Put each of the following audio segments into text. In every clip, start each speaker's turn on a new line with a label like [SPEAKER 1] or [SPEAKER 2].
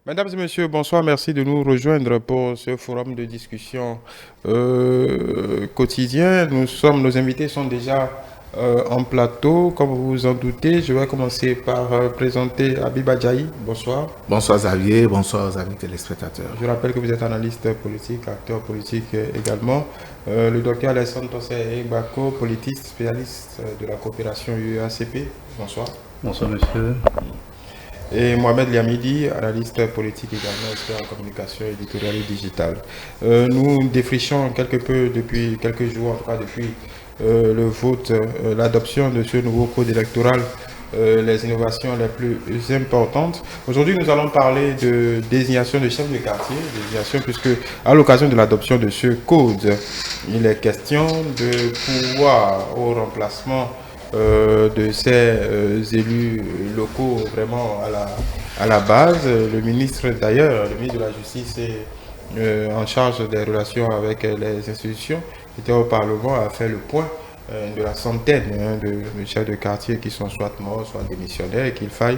[SPEAKER 1] Mesdames et messieurs, bonsoir. Merci de nous rejoindre pour ce forum de discussion quotidien. Nos invités sont déjà en plateau. Comme vous vous en doutez, je vais commencer par présenter Habib Adjaï. Bonsoir.
[SPEAKER 2] Bonsoir Xavier, bonsoir aux amis téléspectateurs.
[SPEAKER 1] Je rappelle que vous êtes analyste politique, acteur politique également. Le docteur Alessandro Tossé Bako, politiste, spécialiste de la coopération UACP. Bonsoir.
[SPEAKER 3] Bonsoir monsieur.
[SPEAKER 1] Et Mohamed Liamidi, analyste politique également, expert en communication éditoriale et digitale. Nous défrichons quelque peu depuis quelques jours, en tout cas depuis le vote, l'adoption de ce nouveau code électoral, les innovations les plus importantes. Aujourd'hui, nous allons parler de désignation de chef de quartier, désignation puisque à l'occasion de l'adoption de ce code, il est question de pouvoir au remplacement de ces élus locaux vraiment à la base. Le ministre d'ailleurs, le ministre de la Justice est en charge des relations avec les institutions, était au Parlement, a fait le point de la centaine de chefs de quartier qui sont soit morts, soit démissionnaires et qu'il faille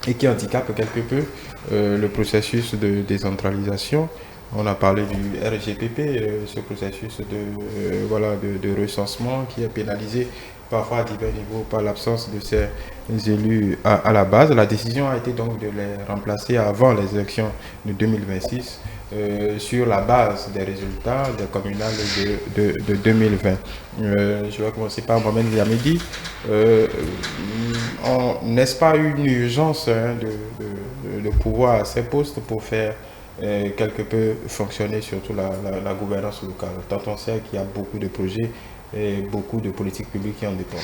[SPEAKER 1] et qui handicapent quelque peu le processus de décentralisation. On a parlé du RGPP, ce processus de recensement qui est pénalisé parfois à divers niveaux par l'absence de ces élus à la base. La décision a été donc de les remplacer avant les élections de 2026 sur la base des résultats des communales de 2020. Je vais commencer par Mohamed Liamidi. N'est-ce pas une urgence de pouvoir à ces postes pour faire quelque peu fonctionner surtout la gouvernance locale, tant on sait qu'il y a beaucoup de projets et beaucoup de politiques publiques qui en dépendent.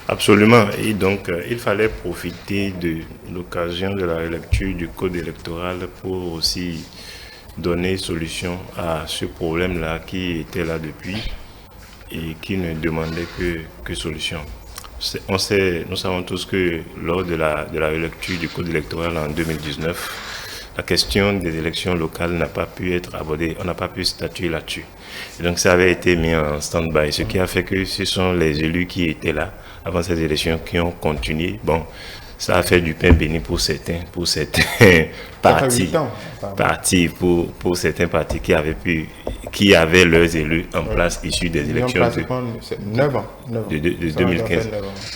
[SPEAKER 4] Absolument. Et donc, il fallait profiter de l'occasion de la relecture du code électoral pour aussi donner solution à ce problème-là qui était là depuis et qui ne demandait que solution. Nous savons tous que lors de la relecture du code électoral en 2019, la question des élections locales n'a pas pu être abordée, on n'a pas pu statuer là-dessus. Et donc ça avait été mis en stand-by, ce qui a fait que ce sont les élus qui étaient là avant ces élections qui ont continué. Bon, ça a fait du pain béni pour certains partis, pour certains partis qui avaient leurs élus en place issus des élections de 2015.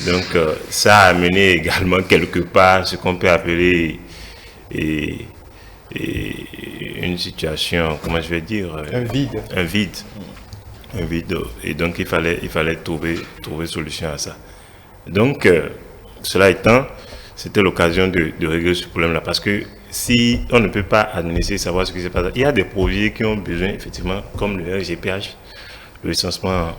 [SPEAKER 4] Donc ça a amené également quelque part ce qu'on peut appeler une situation, comment je vais dire, un vide. Et donc il fallait trouver solution à ça. Donc cela étant, c'était l'occasion de régler ce problème-là, parce que si on ne peut pas administrer, savoir ce qui se passe, il y a des projets qui ont besoin effectivement, comme le RGPH, le recensement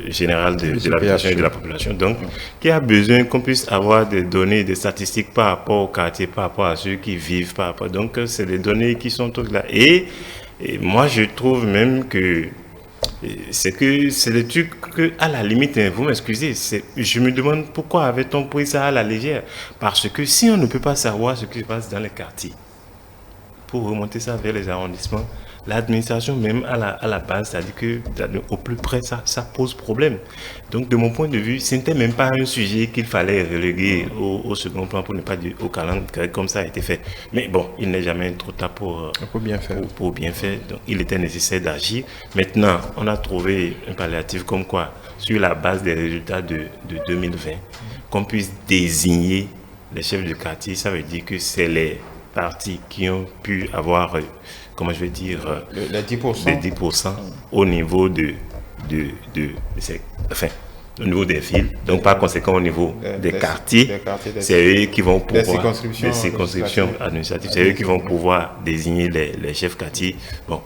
[SPEAKER 4] général de l'habitation et de la population, donc qui a besoin qu'on puisse avoir des données, des statistiques par rapport au quartier, par rapport à ceux qui vivent, par rapport, donc c'est des données qui sont toutes là. Et moi je trouve même que c'est des trucs que, à la limite, vous m'excusez, je me demande pourquoi avait-on pris ça à la légère, parce que si on ne peut pas savoir ce qui se passe dans les quartiers, pour remonter ça vers les arrondissements, l'administration même à la base, c'est-à-dire que au plus près, ça pose problème. Donc de mon point de vue, ce n'était même pas un sujet qu'il fallait reléguer au second plan, pour ne pas dire au calendrier, comme ça a été fait. Mais bon, il n'est jamais trop tard pour bien faire. Donc il était nécessaire d'agir. Maintenant, on a trouvé un palliatif comme quoi, sur la base des résultats de 2020, qu'on puisse désigner les chefs de quartier. Ça veut dire que c'est les partis qui ont pu avoir, comment je vais dire,
[SPEAKER 1] les 10%,
[SPEAKER 4] les 10% au niveau au niveau des villes, donc par conséquent au niveau des quartiers, c'est eux qui vont pouvoir, des circonscriptions administratives, c'est eux qui vont pouvoir désigner les chefs quartiers. Bon,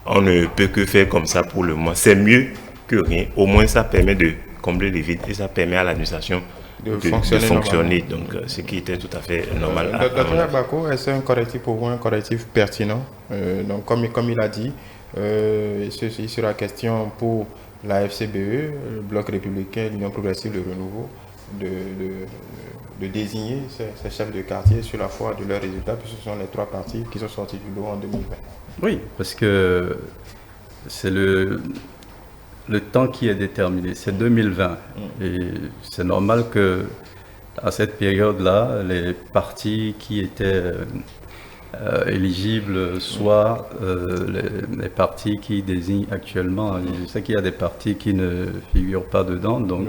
[SPEAKER 4] on ne peut que faire comme ça pour le moment. C'est mieux que rien. Au moins, ça permet de combler les vides et ça permet à l'administration de fonctionner, donc ce qui était tout à fait normal.
[SPEAKER 1] Dr Bako, est-ce un correctif pour vous, un correctif pertinent? Donc comme il a dit, il sera question pour la FCBE, le Bloc républicain, l'Union progressive de renouveau, de désigner ces chefs de quartier sur la foi de leurs résultats, puisque ce sont les trois partis qui sont sortis du lot en 2020.
[SPEAKER 3] Oui, parce que c'est le temps qui est déterminé, c'est 2020. Et c'est normal que à cette période-là, les partis qui étaient éligibles, soit les partis qui désignent actuellement. Je sais qu'il y a des partis qui ne figurent pas dedans, donc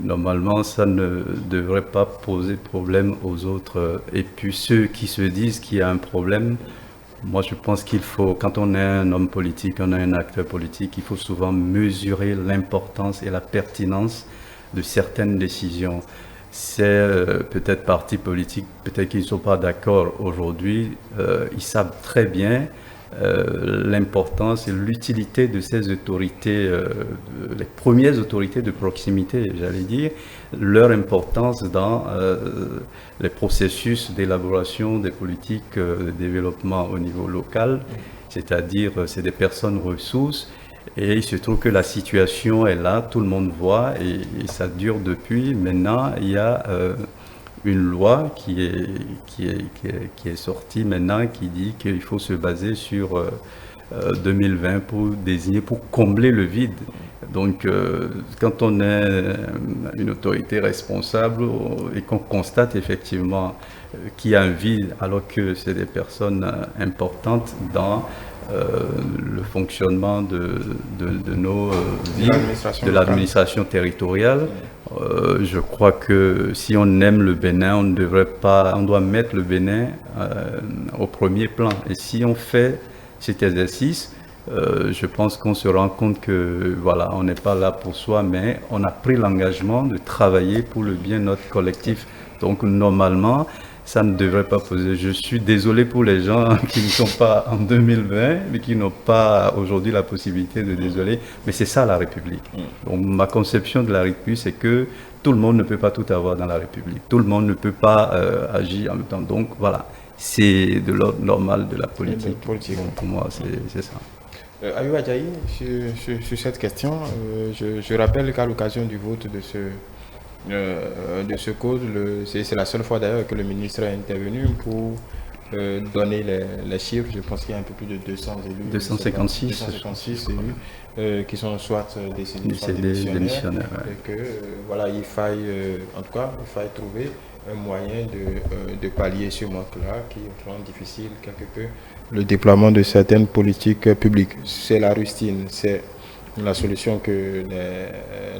[SPEAKER 3] normalement ça ne devrait pas poser problème aux autres. Et puis ceux qui se disent qu'il y a un problème, moi je pense qu'il faut, quand on est un homme politique, on est un acteur politique, il faut souvent mesurer l'importance et la pertinence de certaines décisions. C'est peut-être partis politiques, peut-être qu'ils ne sont pas d'accord aujourd'hui, ils savent très bien l'importance et l'utilité de ces autorités, les premières autorités de proximité, j'allais dire, leur importance dans les processus d'élaboration des politiques de développement au niveau local, c'est-à-dire c'est des personnes ressources. Et il se trouve que la situation est là, tout le monde voit, et ça dure depuis. Maintenant, il y a une loi qui est sortie maintenant, qui dit qu'il faut se baser sur 2020 pour combler le vide. Donc, quand on est une autorité responsable et qu'on constate effectivement qu'il y a un vide, alors que c'est des personnes importantes dans le fonctionnement de nos villes, de l'administration territoriale. Je crois que si on aime le Bénin, on doit mettre le Bénin au premier plan. Et si on fait cet exercice, je pense qu'on se rend compte que voilà, on n'est pas là pour soi, mais on a pris l'engagement de travailler pour le bien de notre collectif. Donc normalement, ça ne devrait pas poser. Je suis désolé pour les gens qui ne sont pas en 2020, mais qui n'ont pas aujourd'hui la possibilité de désoler. Mais c'est ça la République. Donc ma conception de la République, c'est que tout le monde ne peut pas tout avoir dans la République. Tout le monde ne peut pas agir en même temps. Donc voilà, c'est de l'ordre normal de la politique. Bon, pour moi, c'est ça.
[SPEAKER 1] Ayou Adjaï, sur cette question, je rappelle qu'à l'occasion du vote de ce code, c'est la seule fois d'ailleurs que le ministre est intervenu pour donner les chiffres. Je pense qu'il y a un peu plus de 200 élus. 256 élus qui sont soit décédés, démissionnaires. Et que voilà, il faille trouver un moyen de pallier ce manque-là qui rend difficile quelque peu le déploiement de certaines politiques publiques. C'est la rustine, c'est la solution que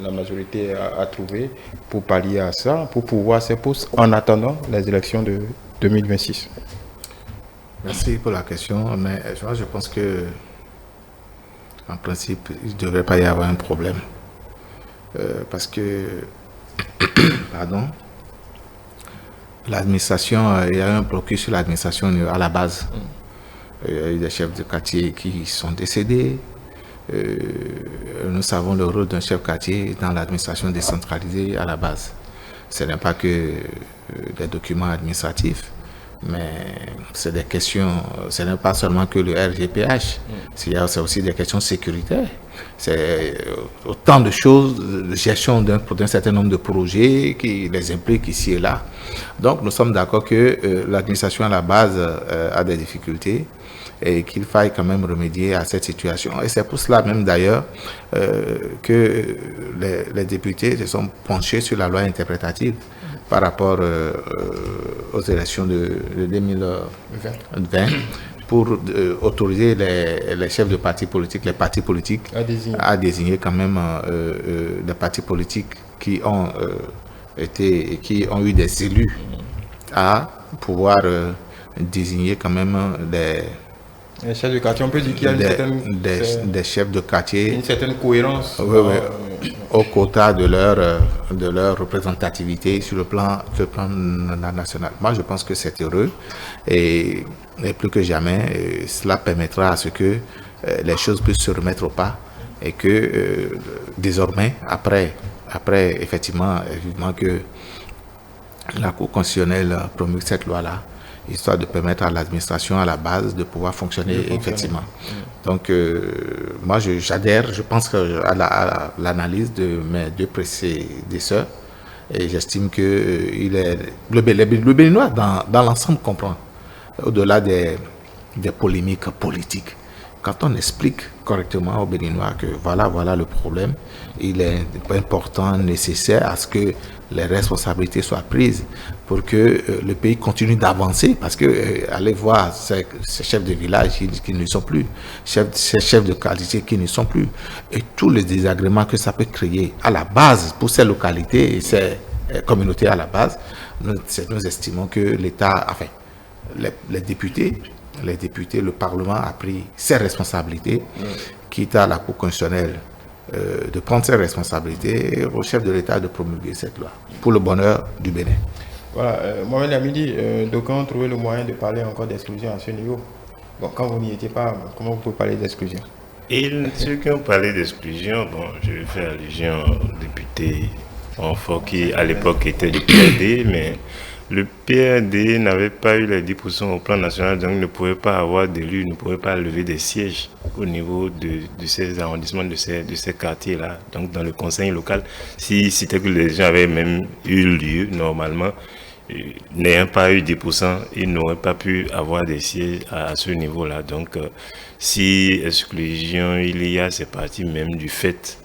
[SPEAKER 1] la majorité a trouvée pour pallier à ça, pour pouvoir se poser en attendant les élections de 2026.
[SPEAKER 2] Merci pour la question, mais je pense que en principe, il ne devrait pas y avoir un problème. Parce que, l'administration, il y a un blocus sur l'administration à la base. Il y a eu des chefs de quartier qui sont décédés. Nous savons le rôle d'un chef de quartier dans l'administration décentralisée à la base. Ce n'est pas que des documents administratifs, mais c'est des questions, ce n'est pas seulement que le RGPH, c'est aussi des questions sécuritaires. C'est autant de choses, de gestion d'un certain nombre de projets qui les impliquent ici et là. Donc nous sommes d'accord que l'administration à la base a des difficultés et qu'il faille quand même remédier à cette situation. Et c'est pour cela même d'ailleurs que les députés se sont penchés sur la loi interprétative par rapport aux élections de 2020 pour autoriser les chefs de partis politiques, les partis politiques à désigner quand même des partis politiques qui ont eu des élus à pouvoir désigner quand même
[SPEAKER 1] les chefs de quartier, on peut dire qu'il y a
[SPEAKER 2] des chefs de quartier,
[SPEAKER 1] une certaine cohérence
[SPEAKER 2] au quota de leur représentativité sur le plan national. Moi, je pense que c'est heureux et plus que jamais, cela permettra à ce que les choses puissent se remettre au pas et que désormais, après effectivement que la Cour constitutionnelle promulgue cette loi-là, histoire de permettre à l'administration à la base de pouvoir fonctionner effectivement. Donc moi j'adhère, je pense à l'analyse de mes deux prédécesseurs et j'estime que le Béninois dans l'ensemble comprend, au-delà des polémiques politiques. Quand on explique correctement aux Béninois que voilà le problème, il est important, nécessaire à ce que les responsabilités soient prises pour que le pays continue d'avancer. Parce que allez voir ces chefs de village qui ne sont plus, ces chefs de quartier qui ne sont plus, et tous les désagréments que ça peut créer à la base pour ces localités et ces communautés à la base. Nous estimons que l'État, enfin, les députés, le Parlement a pris ses responsabilités, quitte à la Cour constitutionnelle de prendre ses responsabilités, au chef de l'État de promulguer cette loi, pour le bonheur du Bénin.
[SPEAKER 1] Voilà, Mohamed Lamidi, d'aucuns ont trouvé le moyen de parler encore d'exclusion à ce niveau. Bon, quand vous n'y étiez pas, comment vous pouvez parler d'exclusion?
[SPEAKER 4] Et ceux qui ont parlé d'exclusion, bon, je vais faire allusion au député Enfort qui à l'époque était du PRD, mais le PRD n'avait pas eu les 10% au plan national, donc ne pouvait pas avoir d'élus, ne pouvait pas lever des sièges au niveau de ces arrondissements, de ces quartiers-là, donc dans le conseil local. Si c'était que les gens avaient même eu lieu, normalement, n'ayant pas eu 10%, ils n'auraient pas pu avoir des sièges à ce niveau-là. Donc, si exclusion il y a, c'est parti même du fait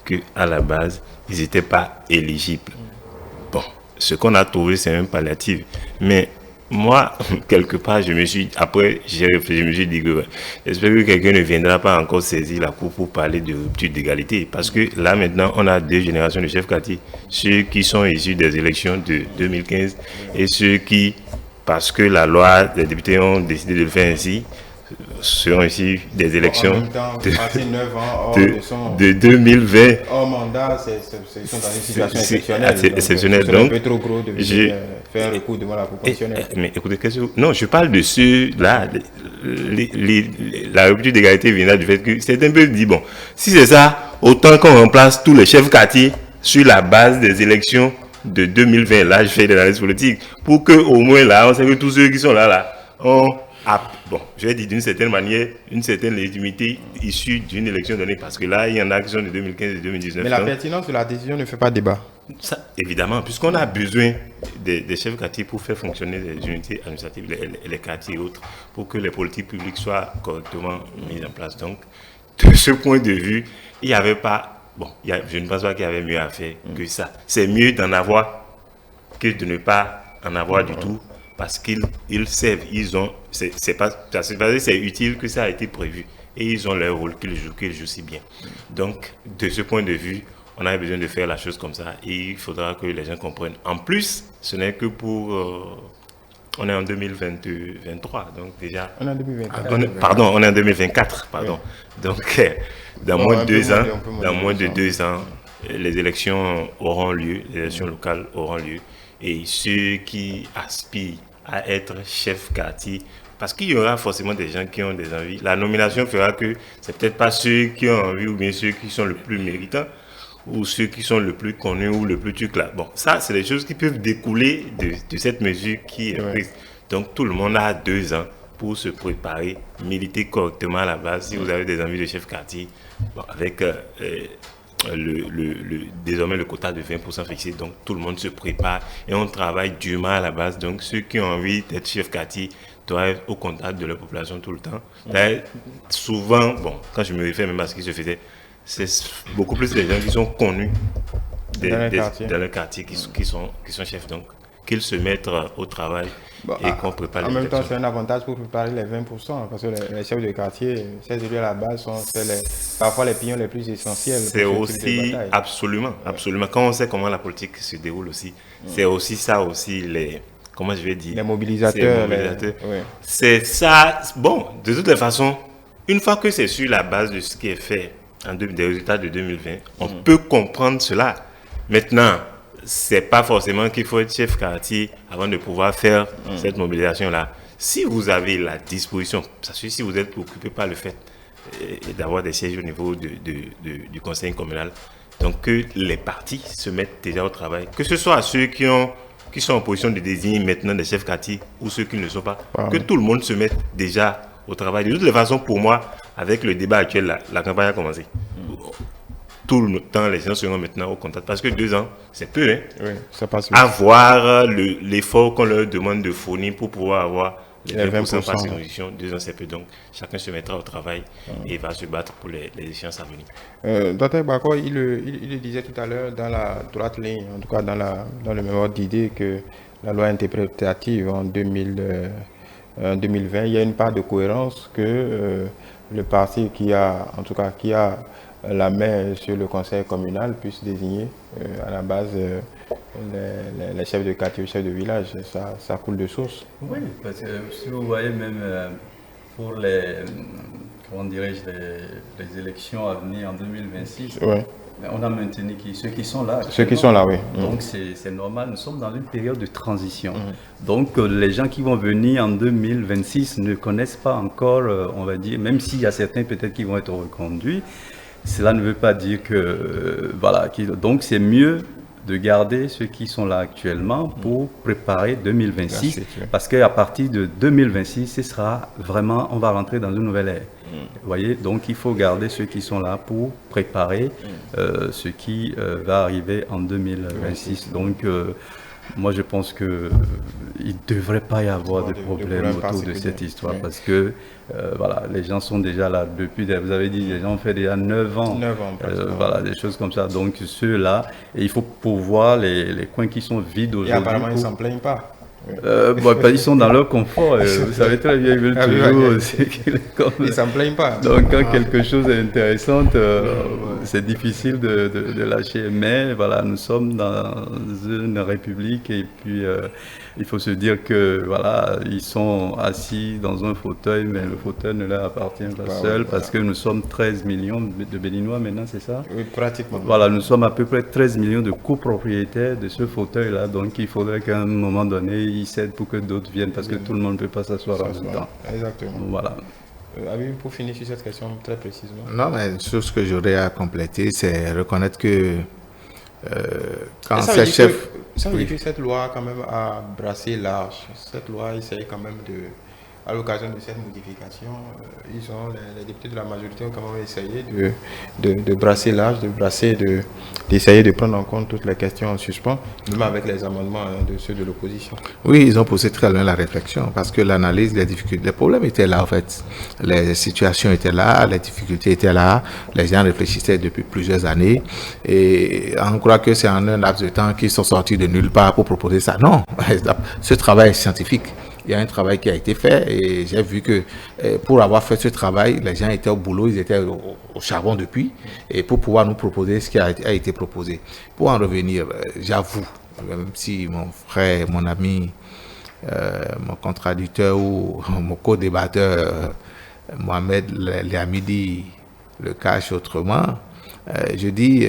[SPEAKER 4] qu'à la base, ils n'étaient pas éligibles. Bon, ce qu'on a trouvé, c'est un palliatif. Mais moi, quelque part, après, j'ai réfléchi, je me suis dit que j'espère que quelqu'un ne viendra pas encore saisir la Cour pour parler de rupture d'égalité. Parce que là, maintenant, on a 2 générations de chefs quartier. Ceux qui sont issus des élections de 2015 et ceux qui, parce que la loi des députés ont décidé de le faire ainsi, seront ici des élections
[SPEAKER 1] en même temps,
[SPEAKER 4] de 2020.
[SPEAKER 1] Hors mandat, ils sont dans une situation exceptionnelle.
[SPEAKER 4] Donc,
[SPEAKER 1] c'est un peu trop gros de faire un recours devant la Cour constitutionnelle.
[SPEAKER 4] Mais écoutez, non, je parle de ceux-là. La rupture d'égalité viendra du fait que c'est un peu dit, bon, si c'est ça, autant qu'on remplace tous les chefs quartiers sur la base des élections de 2020. Là, je fais de l'analyse politique pour que au moins là, on sait que tous ceux qui sont là, ont bon, je vais dire d'une certaine manière, une certaine légitimité issue d'une élection donnée, parce que là, il y en a qui sont de 2015 et 2019.
[SPEAKER 1] Mais la pertinence de la décision ne fait pas débat.
[SPEAKER 4] Ça, évidemment, puisqu'on a besoin des chefs quartiers pour faire fonctionner les unités administratives, les quartiers et autres, pour que les politiques publiques soient correctement mises en place. Donc, de ce point de vue, il n'y avait pas... Bon, je ne pense pas qu'il y avait mieux à faire que ça. C'est mieux d'en avoir que de ne pas en avoir du tout. Parce qu'ils servent, c'est utile que ça a été prévu. Et ils ont leur rôle qu'ils jouent si bien. Donc, de ce point de vue, on a besoin de faire la chose comme ça. Et il faudra que les gens comprennent. En plus, ce n'est que pour... on est en 2023, donc déjà...
[SPEAKER 1] On est en 2024.
[SPEAKER 4] Pardon, on est en 2024, pardon. Oui. Donc, dans moins de 2 ans, les élections auront lieu, les élections locales auront lieu. Et ceux qui aspirent à être chef quartier, parce qu'il y aura forcément des gens qui ont des envies. La nomination fera que c'est peut-être pas ceux qui ont envie ou bien ceux qui sont le plus méritants ou ceux qui sont le plus connus ou le plus truc là. Bon, ça, c'est des choses qui peuvent découler de cette mesure qui est prise. Donc, tout le monde a 2 ans pour se préparer, militer correctement à la base. Si vous avez des envies de chef quartier, bon, avec... désormais le quota de 20% fixé, donc tout le monde se prépare et on travaille durement à la base. Donc ceux qui ont envie d'être chef quartier doivent être au contact de la population tout le temps. Souvent, bon, quand je me réfère même à ce qui se faisait, c'est beaucoup plus les gens qui sont connus dans le quartier qui sont chefs, donc qu'ils se mettent au travail et qu'on prépare les élections.
[SPEAKER 1] En même temps, c'est un avantage pour préparer les 20%, parce que les chefs de quartier, ces élus à la base sont parfois les pions les plus essentiels.
[SPEAKER 4] C'est aussi, absolument. Quand on sait comment la politique se déroule aussi, c'est aussi ça aussi, comment je vais dire,
[SPEAKER 1] les mobilisateurs.
[SPEAKER 4] C'est ça. Bon, de toutes les façons, une fois que c'est sur la base de ce qui est fait des résultats de 2020, on peut comprendre cela. Maintenant, c'est pas forcément qu'il faut être chef quartier avant de pouvoir faire cette mobilisation-là. Si vous avez la disposition, si vous êtes occupé par le fait d'avoir des sièges au niveau du conseil communal, donc que les partis se mettent déjà au travail, que ce soit ceux qui sont en position de désigner maintenant des chefs quartier ou ceux qui ne le sont pas, que tout le monde se mette déjà au travail. De toutes les façons, pour moi, avec le débat actuel, la campagne a commencé. Tout le temps, les gens seront maintenant au contact. Parce que 2 ans, c'est peu. Hein?
[SPEAKER 1] Oui, ça passe.
[SPEAKER 4] Avoir l'effort qu'on leur demande de fournir pour pouvoir avoir les 20% par circonscription, 2 ans c'est peu. Donc chacun se mettra au travail et va se battre pour les échéances à venir.
[SPEAKER 1] Dr Bako, il le disait tout à l'heure dans la droite ligne, en tout cas dans le même ordre d'idée que la loi interprétative en 2020, il y a une part de cohérence que le parti qui a la main sur le conseil communal puisse désigner à la base les chefs de quartier, les chefs de village. Ça coule de source.
[SPEAKER 3] Oui, parce que si vous voyez même pour les élections à venir en 2026, ouais. On a maintenu ceux qui sont là.
[SPEAKER 1] Ceux qui sont là, oui.
[SPEAKER 3] Donc c'est normal, nous sommes dans une période de transition. Donc les gens qui vont venir en 2026 ne connaissent pas encore, on va dire, même s'il y a certains peut-être qui vont être reconduits, cela ne veut pas dire que... donc c'est mieux de garder ceux qui sont là actuellement pour préparer 2026, parce qu'à partir de 2026, ce sera vraiment, on va rentrer dans une nouvelle ère. Vous voyez, donc il faut garder ceux qui sont là pour préparer ce qui va arriver en 2026. Donc moi je pense qu'il ne devrait pas y avoir de problème autour de cette histoire, parce que les gens sont déjà là depuis, vous avez dit, les gens ont fait déjà 9 ans, des choses comme ça. Donc ceux-là, et il faut pourvoir les coins qui sont vides aujourd'hui.
[SPEAKER 1] Et apparemment, ils ne s'en plaignent pas.
[SPEAKER 3] Ils sont dans leur confort, vous savez très bien, ils veulent toujours
[SPEAKER 1] ils ne s'en plaignent pas.
[SPEAKER 3] Donc quand quelque chose est intéressant, c'est difficile de lâcher, mais voilà, nous sommes dans une république et puis il faut se dire que ils sont assis dans un fauteuil, mais le fauteuil ne leur appartient pas seul, parce que nous sommes 13 millions de Béninois maintenant, c'est ça?
[SPEAKER 1] Oui, pratiquement.
[SPEAKER 3] Voilà, nous sommes à peu près 13 millions de copropriétaires de ce fauteuil-là, donc il faudrait qu'à un moment donné, ils cèdent pour que d'autres viennent, parce que tout le monde ne peut pas s'asseoir en même temps.
[SPEAKER 1] Exactement.
[SPEAKER 3] Voilà.
[SPEAKER 1] Habib, pour finir sur cette question très précisément.
[SPEAKER 2] Non, mais sur ce que j'aurais à compléter, c'est reconnaître que quand ces chefs...
[SPEAKER 1] Ça veut dire que cette loi quand même a brassé large. Cette loi essaye quand même à l'occasion de cette modification, les députés de la majorité ont quand même essayé de brasser large, d'essayer de prendre en compte toutes les questions en suspens, même avec les amendements de ceux de l'opposition.
[SPEAKER 2] Oui, ils ont poussé très loin la réflexion, parce que l'analyse, les difficultés, les problèmes étaient là en fait. Les situations étaient là, les difficultés étaient là, les gens réfléchissaient depuis plusieurs années, et on croit que c'est en un laps de temps qu'ils sont sortis de nulle part pour proposer ça. Non, ce travail est scientifique. Il y a un travail qui a été fait et j'ai vu que pour avoir fait ce travail, les gens étaient au boulot, ils étaient au charbon depuis, et pour pouvoir nous proposer ce qui a été proposé. Pour en revenir, j'avoue, même si mon frère, mon ami, mon contradicteur ou mon co-débatteur Mohamed Liamidi le cache autrement, je dis,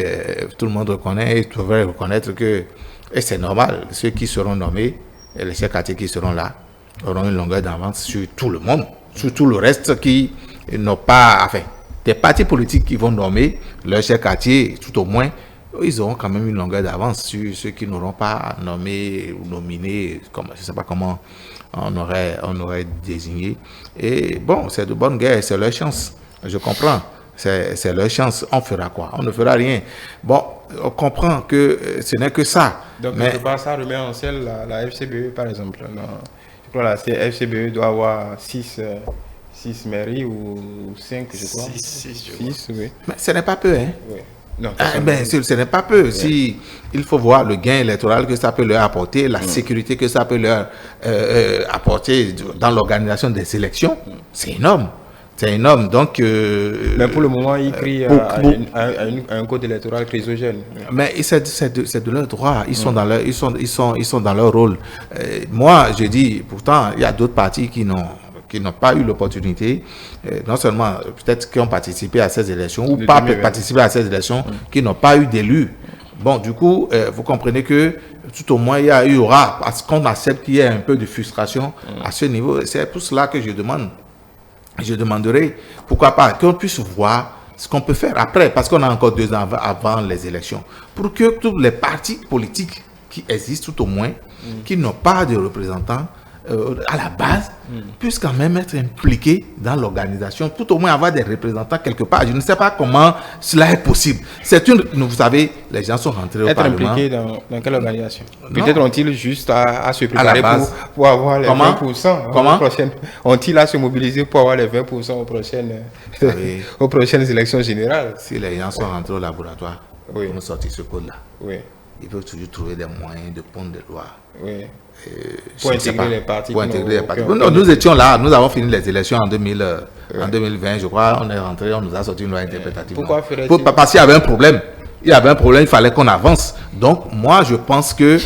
[SPEAKER 2] tout le monde reconnaît, il devrait reconnaître que, et c'est normal, ceux qui seront nommés, et les chefs quartiers qui seront là, auront une longueur d'avance sur tout le monde, sur tout le reste qui n'ont pas... Enfin, des partis politiques qui vont nommer leur chef quartier, tout au moins, ils auront quand même une longueur d'avance sur ceux qui n'auront pas nommé ou nominé, comme, je ne sais pas comment on aurait désigné. Et bon, c'est de bonne guerre, c'est leur chance, je comprends. C'est leur chance. On fera quoi? On ne fera rien. Bon, on comprend que ce n'est que ça.
[SPEAKER 1] Donc, ça remet en selle la FCBE, par exemple. Non. Je crois que la FCBE doit avoir 6 mairies ou 5, je crois. 6, oui.
[SPEAKER 2] Mais ce n'est pas peu, hein?
[SPEAKER 1] Oui. Non,
[SPEAKER 2] ce n'est pas peu. Ouais. Si, il faut voir le gain électoral que ça peut leur apporter, la sécurité que ça peut leur apporter dans l'organisation des élections. C'est énorme. C'est énorme, donc...
[SPEAKER 1] mais pour le moment, ils crient à un code électoral chrysogène.
[SPEAKER 2] Mais c'est de leur droit, ils sont dans leur rôle. Moi, je dis, pourtant, il y a d'autres partis qui n'ont pas eu l'opportunité, non seulement peut-être qui ont participé à ces élections, ou pas participé à ces élections, qui n'ont pas eu d'élus. Bon, du coup, vous comprenez que tout au moins, il y aura, parce qu'on accepte qu'il y ait un peu de frustration à ce niveau. C'est pour cela que je demanderai, pourquoi pas, qu'on puisse voir ce qu'on peut faire après, parce qu'on a encore 2 ans avant les élections, pour que tous les partis politiques qui existent tout au moins, qui n'ont pas de représentants, à la base, puissent quand même être impliqués dans l'organisation, tout au moins avoir des représentants quelque part. Je ne sais pas comment cela est possible. Vous savez, les gens sont rentrés au Parlement.
[SPEAKER 1] Être impliqués dans quelle organisation? Peut-être ont-ils juste à se préparer pour avoir les 20%.
[SPEAKER 2] Comment
[SPEAKER 1] ont-ils à se mobiliser pour avoir les 20% aux prochaines élections générales?
[SPEAKER 2] Si les gens sont rentrés au laboratoire pour nous sortir ce code-là, ils peuvent toujours trouver des moyens de pondre des lois.
[SPEAKER 1] Pour intégrer les partis.
[SPEAKER 2] Nous étions là, nous avons fini les élections en 2020, je crois, on est rentré, on nous a sorti une loi interprétative.
[SPEAKER 1] Pourquoi ferait-il?
[SPEAKER 2] Parce qu'il y avait un problème. Il fallait qu'on avance. Donc, moi, je pense que...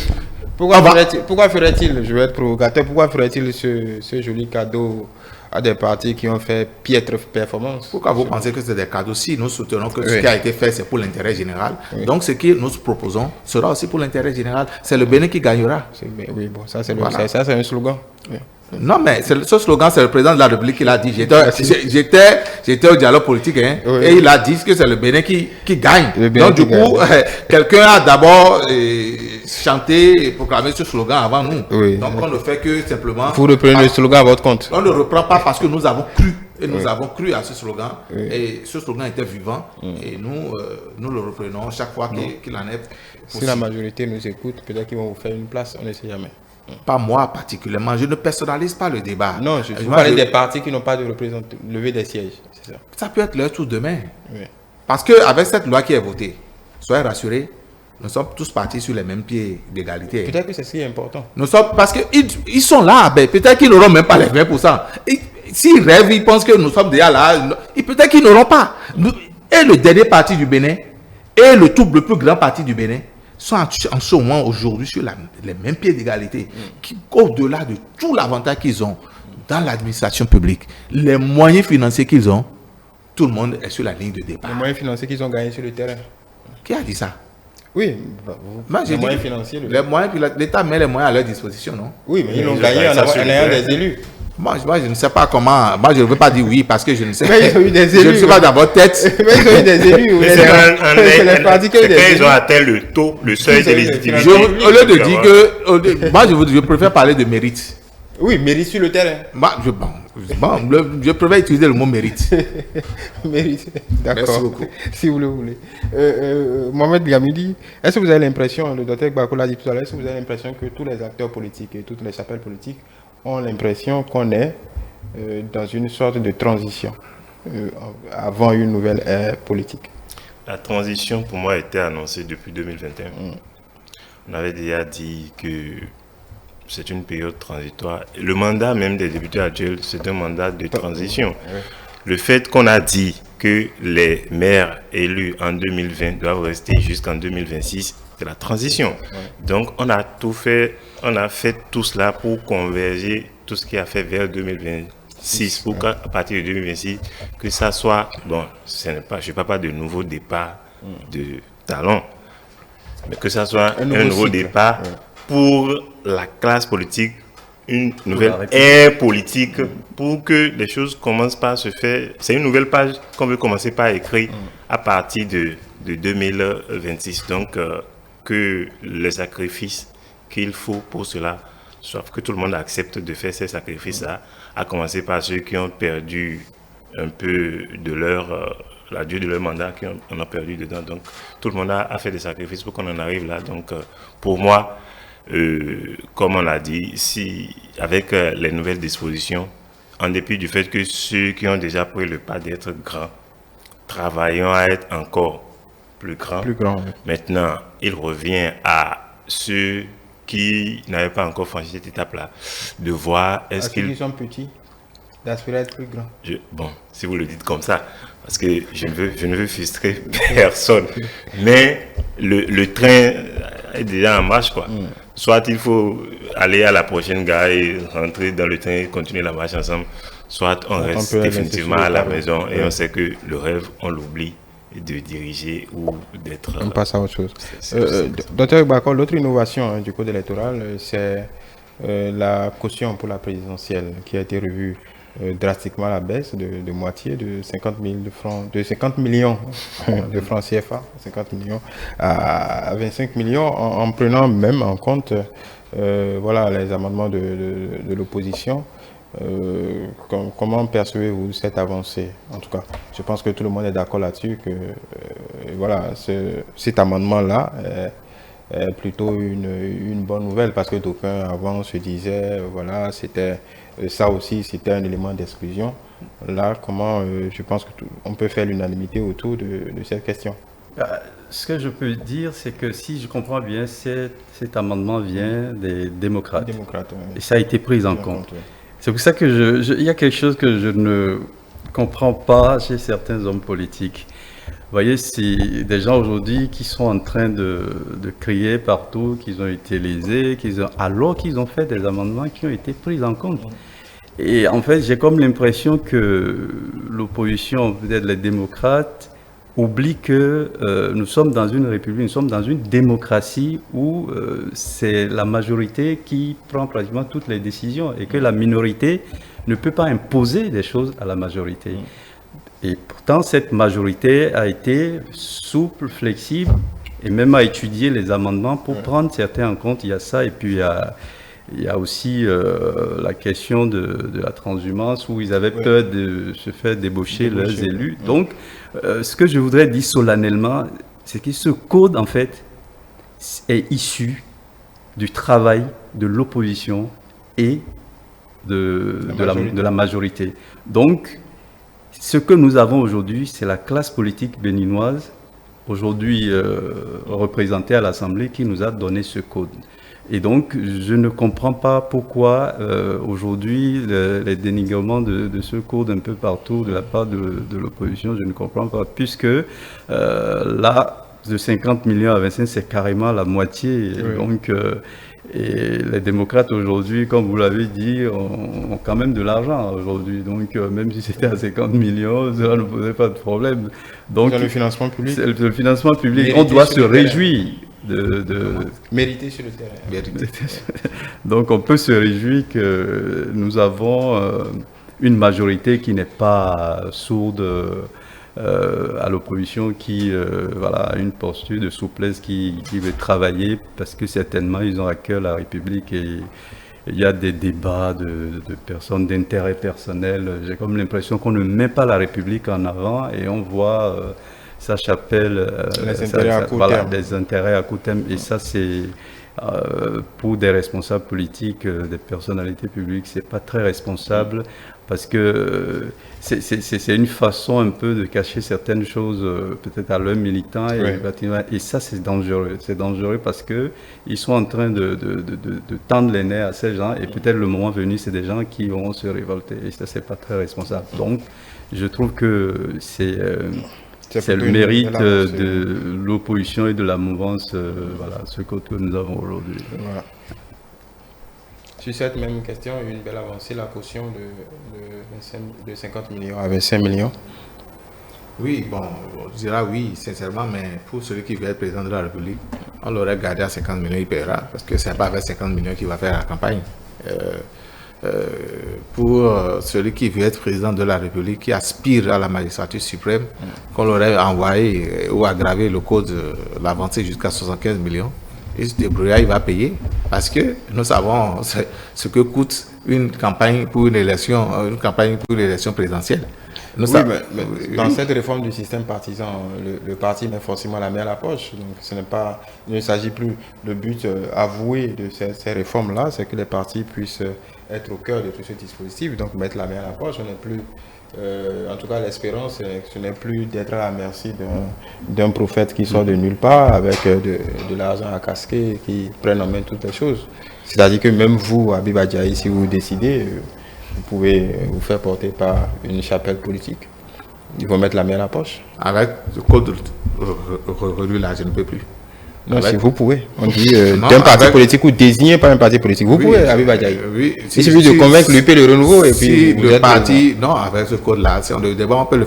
[SPEAKER 1] Pourquoi ferait-il, je vais être provocateur, pourquoi ferait-il ce joli cadeau à des partis qui ont fait piètre performance?
[SPEAKER 2] Pourquoi vous pensez que c'est des cadeaux? Si nous soutenons que ce qui a été fait, c'est pour l'intérêt général. Donc, ce que nous proposons sera aussi pour l'intérêt général. C'est le Bénin qui gagnera.
[SPEAKER 1] Oui, bon, ça, c'est un slogan. Oui.
[SPEAKER 2] Non, mais ce slogan, c'est le président de la République qui l'a dit. J'étais au dialogue politique, et il a dit que c'est le Bénin qui gagne. Donc, du coup, quelqu'un a d'abord chanté et proclamé ce slogan avant nous. Donc, on ne fait que simplement...
[SPEAKER 1] Vous reprenez le slogan à votre compte.
[SPEAKER 2] On ne le reprend pas parce que nous avons cru. Et nous avons cru à ce slogan. Et ce slogan était vivant. Et nous le reprenons chaque fois qu'il en est possible.
[SPEAKER 1] Si la majorité nous écoute, peut-être qu'ils vont vous faire une place. On ne sait jamais.
[SPEAKER 2] Pas moi particulièrement, je ne personnalise pas le débat.
[SPEAKER 1] Non, je parlais des partis qui n'ont pas de représentation, lever des sièges. C'est ça.
[SPEAKER 2] Ça peut être leur tour demain. Parce qu'avec cette loi qui est votée, soyez rassurés, nous sommes tous partis sur les mêmes pieds d'égalité.
[SPEAKER 1] Peut-être que c'est ce qui est important.
[SPEAKER 2] Parce qu'ils sont là, peut-être qu'ils n'auront même pas les 20%. S'ils rêvent, ils pensent que nous sommes déjà là, peut-être qu'ils n'auront pas. Et le dernier parti du Bénin, et le plus grand parti du Bénin, sont en ce moment aujourd'hui sur les mêmes pieds d'égalité, au-delà de tout l'avantage qu'ils ont dans l'administration publique, les moyens financiers qu'ils ont, tout le monde est sur la ligne de départ.
[SPEAKER 1] Les moyens financiers qu'ils ont gagnés sur le terrain.
[SPEAKER 2] Qui a dit ça?
[SPEAKER 1] Oui, les moyens financiers.
[SPEAKER 2] L'État met les moyens à leur disposition, non?
[SPEAKER 1] Oui, mais ils l'ont gagné en ayant des élus.
[SPEAKER 2] Moi, je ne sais pas comment. Moi, je ne veux pas dire oui parce que je ne sais.
[SPEAKER 1] Mais ils ont eu des élus.
[SPEAKER 2] Je ne suis pas dans votre tête.
[SPEAKER 1] Mais ils ont eu des élus.
[SPEAKER 4] C'est les partis qui ont eu des élus. Ils ont atteint le seuil de légitimité.
[SPEAKER 2] Au lieu de dire que. Moi, je préfère parler de mérite.
[SPEAKER 1] Oui, mérite sur le terrain.
[SPEAKER 2] Je préfère utiliser le mot mérite.
[SPEAKER 1] Mérite. D'accord.
[SPEAKER 2] Merci beaucoup.
[SPEAKER 1] Si vous le voulez. Mohamed Gamidi, est-ce que vous avez l'impression, le docteur Gbako l'a dit tout à l'heure, est-ce que vous avez l'impression que tous les acteurs politiques et toutes les chapelles politiques ont l'impression qu'on est dans une sorte de transition avant une nouvelle ère politique?
[SPEAKER 4] La transition, pour moi, a été annoncée depuis 2021. On avait déjà dit que c'est une période transitoire. Le mandat même des députés actuels, c'est un mandat de transition. Le fait qu'on a dit que les maires élus en 2020 doivent rester jusqu'en 2026, c'est la transition. Donc, on a fait tout cela pour converger tout ce qui a fait vers 2026, pour qu'à partir de 2026, que ça soit, bon, je ne parle pas de nouveau départ de talent, mais que ça soit un nouveau départ pour la classe politique, une nouvelle ère politique, pour que les choses commencent par se faire. C'est une nouvelle page qu'on veut commencer par écrire à partir de 2026. Donc, que les sacrifices qu'il faut pour cela, sauf que tout le monde accepte de faire ces sacrifices-là, à commencer par ceux qui ont perdu un peu de la durée de leur mandat, qui en ont perdu dedans. Donc, tout le monde a fait des sacrifices pour qu'on en arrive là. Donc, pour moi, comme on l'a dit, si avec les nouvelles dispositions, en dépit du fait que ceux qui ont déjà pris le pas d'être grands, travaillons à être encore plus grands. Maintenant, il revient à ceux qui n'avaient pas encore franchi cette étape-là, de voir est-ce qu'ils
[SPEAKER 1] sont petits, d'aspirer à être plus grands.
[SPEAKER 4] Bon, si vous le dites comme ça, parce que je ne veux frustrer personne, mais le train est déjà en marche, quoi. Soit il faut aller à la prochaine gare et rentrer dans le train et continuer la marche ensemble, soit on reste définitivement à la maison et on sait que le rêve, on l'oublie de diriger ou d'être...
[SPEAKER 1] On passe à autre chose. Docteur Gbako, l'autre innovation du code électoral, c'est la caution pour la présidentielle qui a été revue drastiquement à la baisse de moitié, de 50 millions de francs CFA, 50 millions à 25 millions, en prenant même en compte voilà, les amendements de l'opposition. Comment percevez-vous cette avancée? En tout cas, je pense que tout le monde est d'accord là-dessus que voilà, cet amendement-là est plutôt une bonne nouvelle, parce que d'aucuns avant se disaient voilà, c'était ça aussi, c'était un élément d'exclusion. Là, comment je pense qu'on peut faire l'unanimité autour de cette question?
[SPEAKER 3] Ce que je peux dire, c'est que si je comprends bien, cet amendement vient des démocrates. Et ça a été pris en compte. Oui. C'est pour ça que il y a quelque chose que je ne comprends pas chez certains hommes politiques. Vous voyez, c'est des gens aujourd'hui qui sont en train de crier partout qu'ils ont été lésés, alors qu'ils ont fait des amendements qui ont été pris en compte. Et en fait, j'ai comme l'impression que l'opposition, peut-être les démocrates, oublie que nous sommes dans une république, nous sommes dans une démocratie où c'est la majorité qui prend pratiquement toutes les décisions et que la minorité ne peut pas imposer des choses à la majorité. Et pourtant, cette majorité a été souple, flexible et même a étudié les amendements pour prendre certains en compte. Il y a ça et puis il y a aussi la question de la transhumance où ils avaient peur de se faire débaucher leurs élus. Donc, ce que je voudrais dire solennellement, c'est que ce code, en fait, est issu du travail de l'opposition et de la majorité. Donc, ce que nous avons aujourd'hui, c'est la classe politique béninoise, aujourd'hui représentée à l'Assemblée, qui nous a donné ce code. Et donc, je ne comprends pas pourquoi aujourd'hui les dénigrements de ce code un peu partout de la part de l'opposition, je ne comprends pas, puisque là, de 50 millions à 25, c'est carrément la moitié. Oui. Donc, et les démocrates aujourd'hui, comme vous l'avez dit, ont quand même de l'argent aujourd'hui. Donc, même si c'était à 50 millions, ça ne posait pas de problème. Donc,
[SPEAKER 1] le financement public.
[SPEAKER 3] Le financement public, on doit se réjouir.
[SPEAKER 1] Mériter sur le terrain.
[SPEAKER 3] Donc on peut se réjouir que nous avons une majorité qui n'est pas sourde à l'opposition, qui a une posture de souplesse, qui veut travailler parce que certainement ils ont à cœur la République et il y a des débats de personnes d'intérêt personnel. J'ai comme l'impression qu'on ne met pas la République en avant et on voit sa chapelle, des intérêts à court terme. Et ça, c'est pour des responsables politiques, des personnalités publiques, c'est pas très responsable parce que c'est une façon un peu de cacher certaines choses, peut-être à leurs militants. Et ça, c'est dangereux. C'est dangereux parce que ils sont en train de tendre les nerfs à ces gens et peut-être le moment venu, c'est des gens qui vont se révolter. Et ça, c'est pas très responsable. Donc, je trouve que c'est le mérite de l'opposition et de la mouvance, ce que nous avons aujourd'hui.
[SPEAKER 1] Voilà. Sur cette même question, une belle avancée, la caution de 50 millions à 25 millions.
[SPEAKER 2] Oui, bon, on dira oui, sincèrement, mais pour celui qui veut être président de la République, on l'aurait gardé à 50 millions, il paiera, parce que ce n'est pas avec 50 millions qu'il va faire la campagne. Pour celui qui veut être président de la République, qui aspire à la magistrature suprême, qu'on l'aurait envoyé ou aggravé le code, l'avancée jusqu'à 75 millions, il se débrouillera, il va payer, parce que nous savons ce que coûte une campagne pour une élection présidentielle.
[SPEAKER 1] Mais dans cette réforme du système partisan, le parti met forcément la main à la poche. Donc il ne s'agit plus, le but avoué de ces réformes-là, c'est que les partis puissent être au cœur de tout ce dispositif, donc mettre la main à la poche. On n'est plus, en tout cas l'espérance, ce n'est plus d'être à la merci d'un prophète qui sort de nulle part avec de l'argent à casquer et qui prenne en main toutes les choses. C'est-à-dire que même vous, Habib Adjaï, si vous décidez, vous pouvez vous faire porter par une chapelle politique. Ils vont mettre la main à la poche.
[SPEAKER 2] Avec le code relu là, je ne peux plus.
[SPEAKER 1] Non, si vous pouvez. On dit d'un parti politique ou désigné par un parti politique. Vous pouvez, Habib Adjaï. Il suffit de convaincre l'UP le renouveau et puis
[SPEAKER 2] vous le parti, non, avec ce code-là, le débat, on peut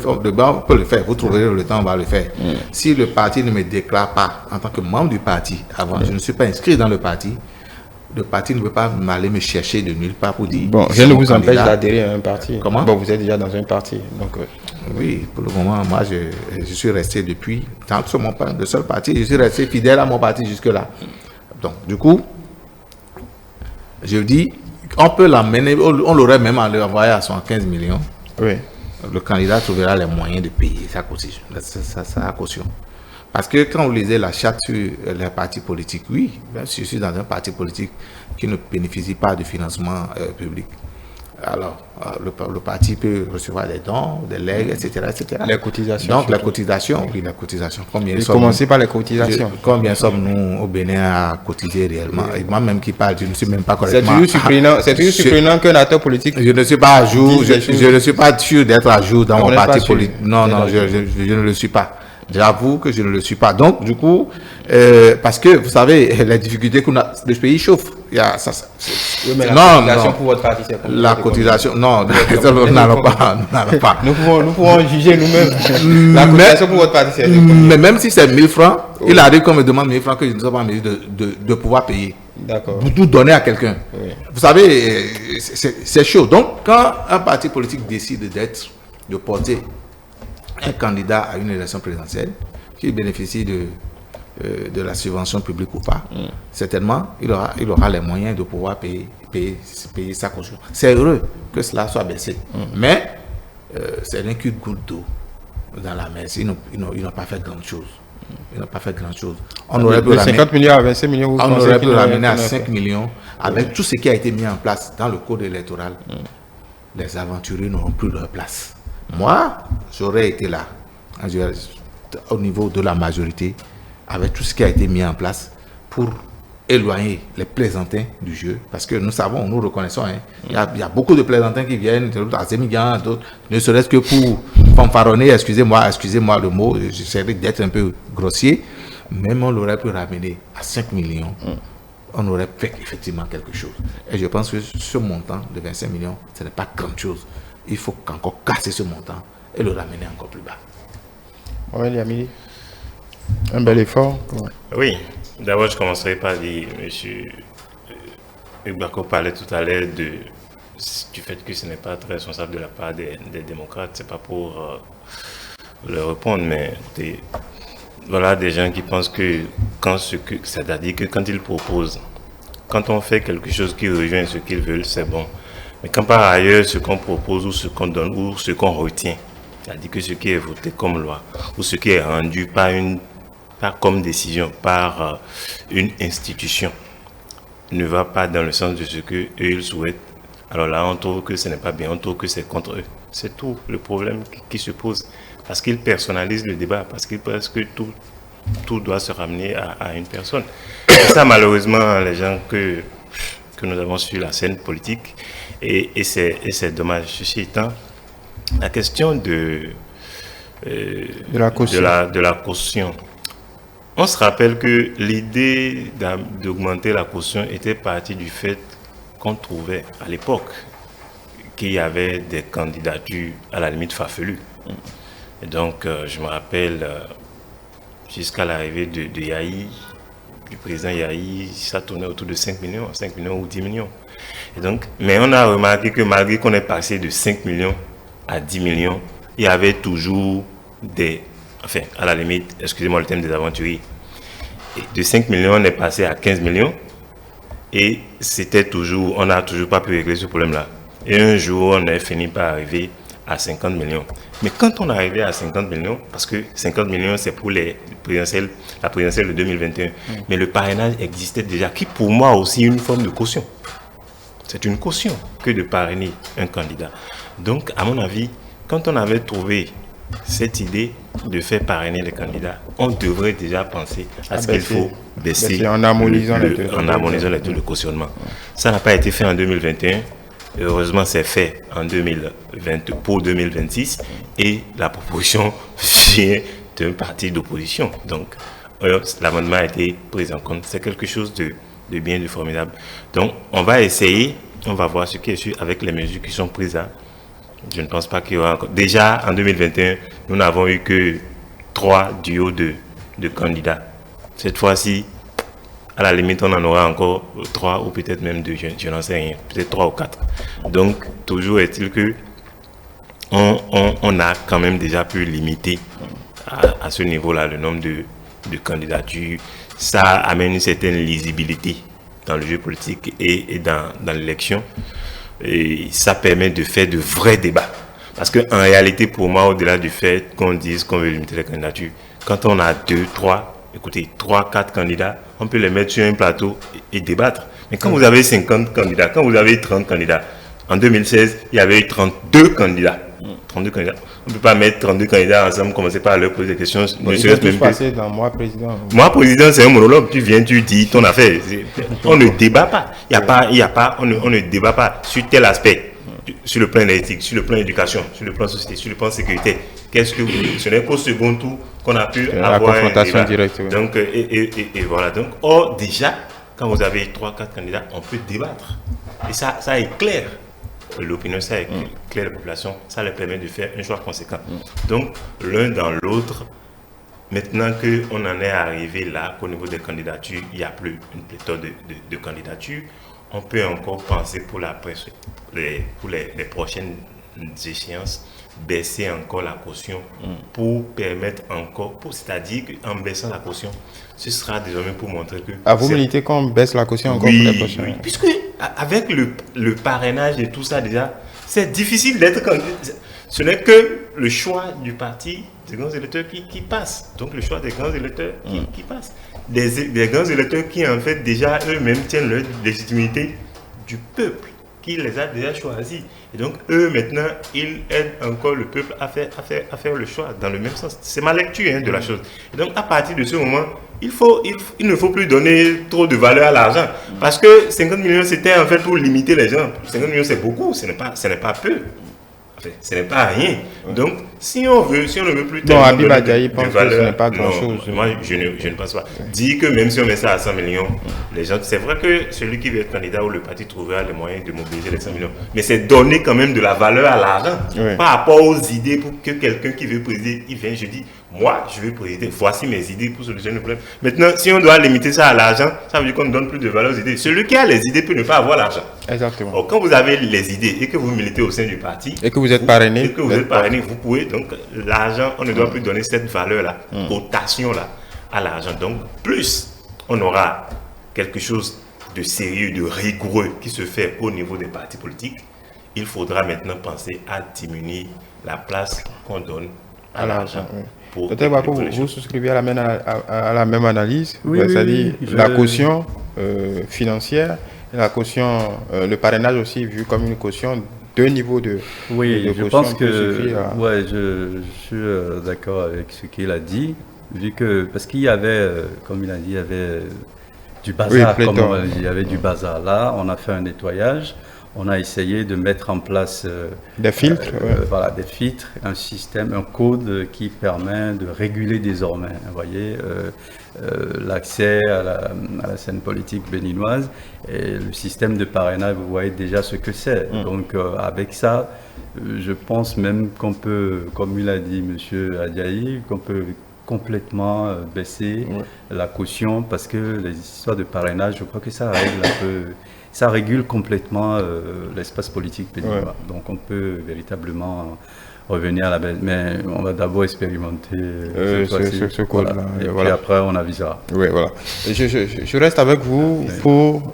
[SPEAKER 2] le faire. Vous trouverez le temps, on va le faire. Si le parti ne me déclare pas en tant que membre du parti, avant, je ne suis pas inscrit dans le parti ne peut pas m'aller me chercher de nulle part pour dire...
[SPEAKER 1] Bon, rien ne vous empêche d'adhérer à un parti.
[SPEAKER 2] Comment?
[SPEAKER 1] Bon, vous êtes déjà dans un parti. Donc,
[SPEAKER 2] oui, pour le moment, moi, je suis resté depuis... Tant que le seul parti, je suis resté fidèle à mon parti jusque-là. Donc, du coup, Je dis, on peut l'emmener, on l'aurait même envoyé à 75 millions.
[SPEAKER 1] Oui.
[SPEAKER 2] Le candidat trouvera les moyens de payer sa caution. Parce que quand vous lisez la charte sur les partis politiques, oui, je suis dans un parti politique qui ne bénéficie pas de financement public. Alors, le parti peut recevoir des dons, des legs, etc.
[SPEAKER 1] Les cotisations.
[SPEAKER 2] Donc, la cotisation, oui, la cotisation.
[SPEAKER 1] Commencez par les cotisations.
[SPEAKER 2] Combien sommes-nous au Bénin à cotiser réellement? Et moi-même qui parle, je ne suis même pas correctement.
[SPEAKER 1] C'est toujours surprenant qu'un acteur politique.
[SPEAKER 2] Je ne suis pas à jour, je ne suis pas sûr d'être à jour dans mon parti politique. Non, je ne le suis pas. J'avoue que je ne le suis pas. Donc, du coup, parce que vous savez, les difficultés qu'on a, le pays chauffe. Il y a ça.
[SPEAKER 1] Mais la cotisation pour votre parti, c'est
[SPEAKER 2] la cotisation, non, nous n'allons pas.
[SPEAKER 1] Nous pouvons juger nous-mêmes. La cotisation pour votre parti, c'est
[SPEAKER 2] mais même si c'est 1000 francs, il arrive qu'on me demande 1000 francs que je ne sois pas en mesure de pouvoir payer.
[SPEAKER 1] D'accord.
[SPEAKER 2] Pour tout donner à quelqu'un. Oui. Vous savez, c'est chaud. Donc, quand un parti politique décide de porter un candidat à une élection présidentielle, qui bénéficie de la subvention publique ou pas, certainement, il aura les moyens de pouvoir payer sa caution. C'est heureux que cela soit baissé. Mais c'est un cul de goutte d'eau dans la mer. Ils n'ont pas fait grand chose. On aurait pu
[SPEAKER 1] 50 millions à 25 millions.
[SPEAKER 2] On aurait pu ramener à 5 millions avec tout ce qui a été mis en place dans le code électoral. Les aventuriers n'auront plus leur place. Moi, j'aurais été là, au niveau de la majorité, avec tout ce qui a été mis en place pour éloigner les plaisantins du jeu. Parce que nous savons, nous reconnaissons, il y a beaucoup de plaisantins qui viennent, d'autres, ne serait-ce que pour fanfaronner, excusez-moi le mot, j'essaierai d'être un peu grossier, même on l'aurait pu ramener à 5 millions. On aurait fait effectivement quelque chose. Et je pense que ce montant de 25 millions, ce n'est pas grand chose. Il faut encore casser ce montant et le ramener encore plus bas.
[SPEAKER 1] Oui, Yamili. Un bel effort.
[SPEAKER 4] Oui. D'abord, je commencerai par dire, M. Ugbako parlait tout à l'heure du fait que ce n'est pas très responsable de la part des démocrates. Ce n'est pas pour le répondre, mais voilà des gens qui pensent que c'est-à-dire que quand ils proposent, quand on fait quelque chose qui rejoint ce qu'ils veulent, c'est bon. Mais quand par ailleurs, ce qu'on propose ou ce qu'on donne ou ce qu'on retient, c'est-à-dire que ce qui est voté comme loi ou ce qui est rendu pas comme décision par une institution ne va pas dans le sens de ce qu'eux ils souhaitent, alors là on trouve que ce n'est pas bien, on trouve que c'est contre eux. C'est tout le problème qui se pose. Parce qu'ils personnalisent le débat, parce qu'ils pensent que tout doit se ramener à une personne. C'est ça malheureusement les gens que nous avons sur la scène politique. Et c'est dommage. Ceci étant, la question de la caution. On se rappelle que l'idée d'augmenter la caution était partie du fait qu'on trouvait à l'époque qu'il y avait des candidatures à la limite farfelues. Et donc, je me rappelle, jusqu'à l'arrivée de Yahi, du président Yahi, ça tournait autour de 5 millions ou 10 millions. Et donc, mais on a remarqué que malgré qu'on est passé de 5 millions à 10 millions, il y avait toujours à la limite, excusez-moi le thème des aventuriers. Et de 5 millions, on est passé à 15 millions et on n'a toujours pas pu régler ce problème-là. Et un jour, on a fini par arriver à 50 millions. Mais quand on est arrivé à 50 millions, parce que 50 millions, c'est pour la présidentielle de 2021, mais le parrainage existait déjà, qui pour moi aussi une forme de caution. C'est une caution que de parrainer un candidat. Donc, à mon avis, quand on avait trouvé cette idée de faire parrainer les candidats, on devrait déjà penser à ce qu'il faut baisser
[SPEAKER 1] en harmonisant
[SPEAKER 4] les taux de cautionnement. Ça n'a pas été fait en 2021. Heureusement, c'est fait pour 2026 et la proposition vient d'un parti d'opposition. Donc, l'amendement a été pris en compte. C'est quelque chose de bien, de formidable. Donc, on va essayer, on va voir ce qui est sûr avec les mesures qui sont prises là. Je ne pense pas qu'il y aura encore. Déjà, en 2021, nous n'avons eu que 3 duos de candidats. Cette fois-ci, à la limite, on en aura encore 3 ou peut-être même 2, je n'en sais rien, peut-être 3 ou 4. Donc, toujours est-il que on a quand même déjà pu limiter à ce niveau-là le nombre de candidatures. Ça amène une certaine lisibilité dans le jeu politique et dans l'élection. Et ça permet de faire de vrais débats. Parce qu'en réalité, pour moi, au-delà du fait qu'on dise qu'on veut limiter les candidatures, quand on a 2, 3, 4 candidats, on peut les mettre sur un plateau et débattre. Mais quand vous avez 50 candidats, quand vous avez 30 candidats, en 2016, il y avait eu 32 candidats. 32 candidats. On ne peut pas mettre 32 candidats ensemble, commencer par leur poser des questions.
[SPEAKER 1] Bon, ils vont tous passer dans moi président.
[SPEAKER 4] Moi président, c'est un monologue. Tu viens, tu dis ton affaire. On ne débat pas. On ne débat pas sur tel aspect. Sur le plan éthique, sur le plan éducation, sur le plan société, sur le plan sécurité. Ce n'est qu'au second tour qu'on a pu avoir
[SPEAKER 1] confrontation directe. Oui.
[SPEAKER 4] Donc, et voilà. Donc, or, déjà, quand vous avez 3-4 candidats, on peut débattre. Et ça éclaire l'opinion, ça éclaire la population, ça leur permet de faire un choix conséquent. Donc, l'un dans l'autre, maintenant qu'on en est arrivé là, qu'au niveau des candidatures, il n'y a plus une pléthore de candidatures, on peut encore penser pour les prochaines échéances, baisser encore la caution pour permettre encore, c'est-à-dire qu'en baissant la caution, ce sera désormais pour montrer que...
[SPEAKER 1] vous militez qu'on baisse la caution encore pour les prochaines?
[SPEAKER 4] Oui, puisque avec le parrainage et tout ça déjà, c'est difficile d'être candidat. Ce n'est que le choix du parti des grands électeurs qui passe. Donc le choix des grands électeurs qui passe. Des grands électeurs qui en fait déjà eux-mêmes tiennent leur légitimité du peuple qui les a déjà choisis. Et donc eux maintenant, ils aident encore le peuple à faire le choix dans le même sens. C'est ma lecture de la chose. Et donc à partir de ce moment, il ne faut plus donner trop de valeur à l'argent. Parce que 50 millions c'était en fait pour limiter les gens. 50 millions c'est beaucoup, ce n'est pas peu. Ce n'est pas rien. Donc, si on ne veut plus
[SPEAKER 1] tellement Habib Adjaï pense que ce n'est pas grand-chose.
[SPEAKER 4] Moi, je ne pense pas. Dire que même si on met ça à 100 millions, les gens, c'est vrai que celui qui veut être candidat ou le parti trouvera les moyens de mobiliser les 100 millions. Mais c'est donner quand même de la valeur à l'argent par rapport aux idées pour que quelqu'un qui veut présider, il vient, je dis, moi, je veux présider, voici mes idées pour solutionner le problème. Maintenant, si on doit limiter ça à l'argent, ça veut dire qu'on ne donne plus de valeur aux idées. Celui qui a les idées peut ne pas avoir l'argent.
[SPEAKER 1] Exactement.
[SPEAKER 4] Alors, quand vous avez les idées et que vous militez au sein du parti,
[SPEAKER 1] et que vous êtes parrainé,
[SPEAKER 4] vous pouvez, donc l'argent, on ne doit plus donner cette valeur-là, cotation-là à l'argent. Donc, plus on aura quelque chose de sérieux, de rigoureux qui se fait au niveau des partis politiques, il faudra maintenant penser à diminuer la place qu'on donne à l'argent.
[SPEAKER 1] Peut-être vous souscrivez à la même analyse,
[SPEAKER 3] oui,
[SPEAKER 1] c'est-à-dire la caution financière, la caution, le parrainage aussi vu comme une caution, deux niveaux de
[SPEAKER 3] je pense que je suis d'accord avec ce qu'il a dit, vu que parce qu'il y avait, comme il a dit, il y avait du bazar, il y avait du bazar. Là, on a fait un nettoyage. On a essayé de mettre en place
[SPEAKER 1] des filtres,
[SPEAKER 3] des filtres, un système, un code qui permet de réguler désormais, vous voyez, l'accès à la scène politique béninoise et le système de parrainage, vous voyez déjà ce que c'est. Donc avec ça, je pense même qu'on peut, comme il a dit M. Adjaï, qu'on peut complètement baisser la caution parce que les histoires de parrainage, je crois que ça règle un peu... Ça régule complètement l'espace politique béninois. Donc on peut véritablement revenir à la baisse. Mais on va d'abord expérimenter
[SPEAKER 1] ce code-là.
[SPEAKER 3] Et puis après on avisera.
[SPEAKER 1] Oui, voilà. Je reste avec vous pour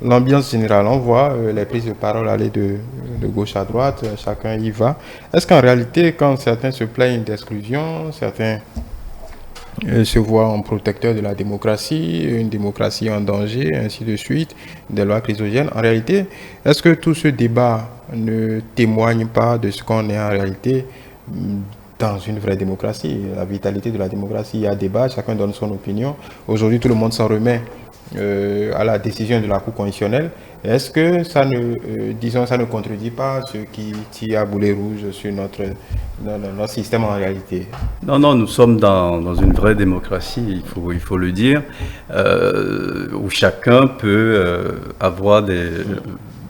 [SPEAKER 1] l'ambiance générale. On voit les prises de parole aller de gauche à droite, chacun y va. Est-ce qu'en réalité, quand certains se plaignent d'exclusion, certains se voient en protecteur de la démocratie, une démocratie en danger, ainsi de suite, des lois chrysogènes. En réalité, est-ce que tout ce débat ne témoigne pas de ce qu'on est en réalité dans une vraie démocratie, la vitalité de la démocratie? Il y a débat, chacun donne son opinion. Aujourd'hui, tout le monde s'en remet à la décision de la Cour constitutionnelle. Est-ce que ça ne contredit pas ce qui tire à boulet rouge sur notre système en réalité?
[SPEAKER 3] Non, nous sommes dans une vraie démocratie, il faut le dire, où chacun peut avoir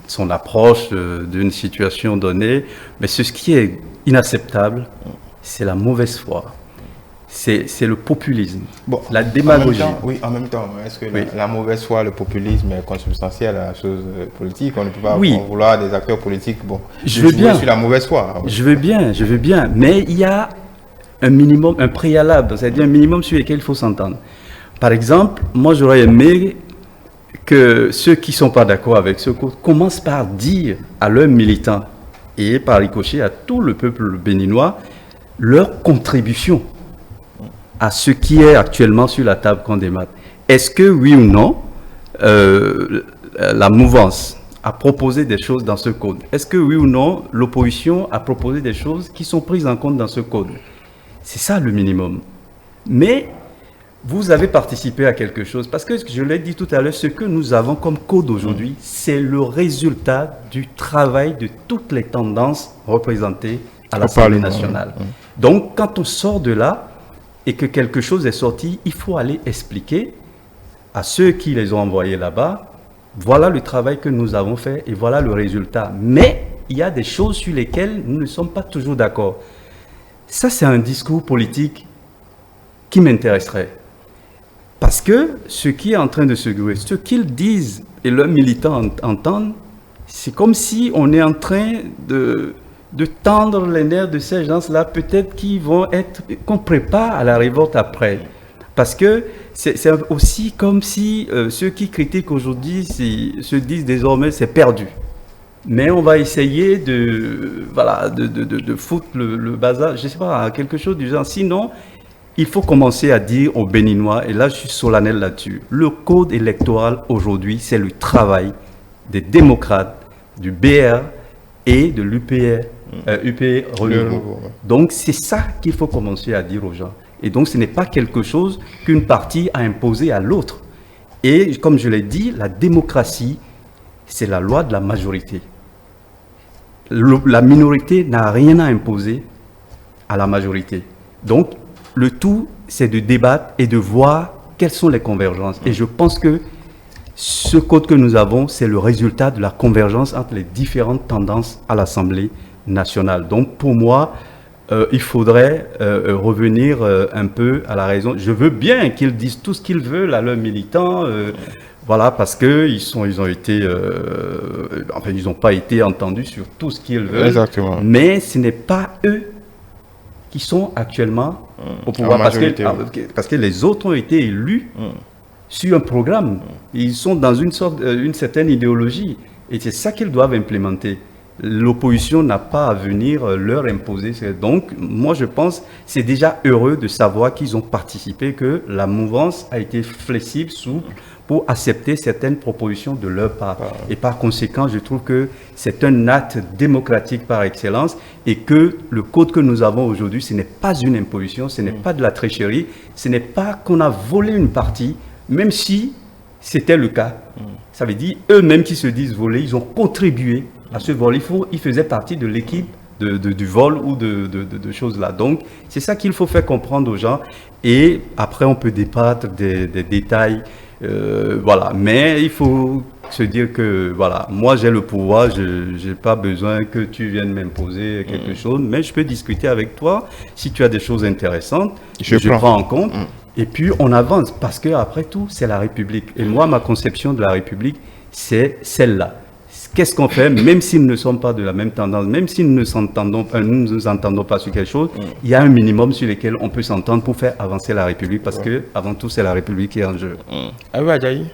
[SPEAKER 3] son approche d'une situation donnée, mais ce qui est inacceptable, c'est la mauvaise foi. C'est le populisme, la démagogie.
[SPEAKER 1] En même temps, est-ce que la mauvaise foi, le populisme est consubstantiel à la chose politique? On ne peut pas vouloir des acteurs politiques
[SPEAKER 3] je veux bien
[SPEAKER 1] sur la mauvaise foi.
[SPEAKER 3] Je veux bien, mais il y a un minimum, un préalable, c'est-à-dire un minimum sur lequel il faut s'entendre. Par exemple, moi j'aurais aimé que ceux qui ne sont pas d'accord avec ce code commencent par dire à leurs militants et par ricochet à tout le peuple béninois leur contribution à ce qui est actuellement sur la table qu'on démarre. Est-ce que, oui ou non, la mouvance a proposé des choses dans ce code? Est-ce que, oui ou non, l'opposition a proposé des choses qui sont prises en compte dans ce code? C'est ça le minimum. Mais vous avez participé à quelque chose, parce que je l'ai dit tout à l'heure, ce que nous avons comme code aujourd'hui, c'est le résultat du travail de toutes les tendances représentées à l'Assemblée nationale. Donc, quand on sort de là et que quelque chose est sorti, il faut aller expliquer à ceux qui les ont envoyés là-bas, voilà le travail que nous avons fait et voilà le résultat. Mais il y a des choses sur lesquelles nous ne sommes pas toujours d'accord. Ça, c'est un discours politique qui m'intéresserait. Parce que ce qui est en train de se jouer, ce qu'ils disent et leurs militants entendent, c'est comme si on est en train de tendre les nerfs de ces gens-là, peut-être qu'on prépare à la révolte après. Parce que c'est aussi comme si ceux qui critiquent aujourd'hui se disent désormais c'est perdu. Mais on va essayer de foutre le bazar, je ne sais pas, quelque chose du genre. Sinon, il faut commencer à dire aux Béninois, et là je suis solennel là-dessus, le code électoral aujourd'hui, c'est le travail des démocrates, du BR et de l'UPR, Renouveau. Donc c'est ça qu'il faut commencer à dire aux gens. Et donc ce n'est pas quelque chose qu'une partie a imposé à l'autre. Et comme je l'ai dit, la démocratie, c'est la loi de la majorité. La minorité n'a rien à imposer à la majorité. Donc, le tout, c'est de débattre et de voir quelles sont les convergences. Et je pense que ce code que nous avons, c'est le résultat de la convergence entre les différentes tendances à l'Assemblée nationale. Donc, pour moi, il faudrait revenir un peu à la raison. Je veux bien qu'ils disent tout ce qu'ils veulent à leurs militants, voilà, parce qu'ils n'ont pas été entendus sur tout ce qu'ils veulent.
[SPEAKER 1] Exactement.
[SPEAKER 3] Mais ce n'est pas eux qui sont actuellement au pouvoir, parce que les autres ont été élus sur un programme. Ils sont dans une certaine idéologie, et c'est ça qu'ils doivent implémenter. L'opposition n'a pas à venir leur imposer. Donc, moi, je pense que c'est déjà heureux de savoir qu'ils ont participé, que la mouvance a été flexible, souple, pour accepter certaines propositions de leur part. Et par conséquent, je trouve que c'est un acte démocratique par excellence et que le code que nous avons aujourd'hui, ce n'est pas une imposition, ce n'est pas de la tricherie, ce n'est pas qu'on a volé une partie, même si c'était le cas. Ça veut dire, eux-mêmes qui se disent voler, ils ont contribué à ce vol. Ils faisaient partie de l'équipe du vol ou de choses là. Donc, c'est ça qu'il faut faire comprendre aux gens. Et après, on peut débattre des détails. Voilà. Mais il faut se dire que, voilà, moi j'ai le pouvoir, je n'ai pas besoin que tu viennes m'imposer quelque chose, mais je peux discuter avec toi. Si tu as des choses intéressantes, je prends en compte. Et puis, on avance. Parce qu'après tout, c'est la République. Et moi, ma conception de la République, c'est celle-là. Qu'est-ce qu'on fait, même si nous ne sommes pas de la même tendance, même si nous ne nous entendons pas sur quelque chose, il y a un minimum sur lequel on peut s'entendre pour faire avancer la République, parce que avant tout, c'est la République qui est en jeu.
[SPEAKER 1] Ah oui, Adjaï,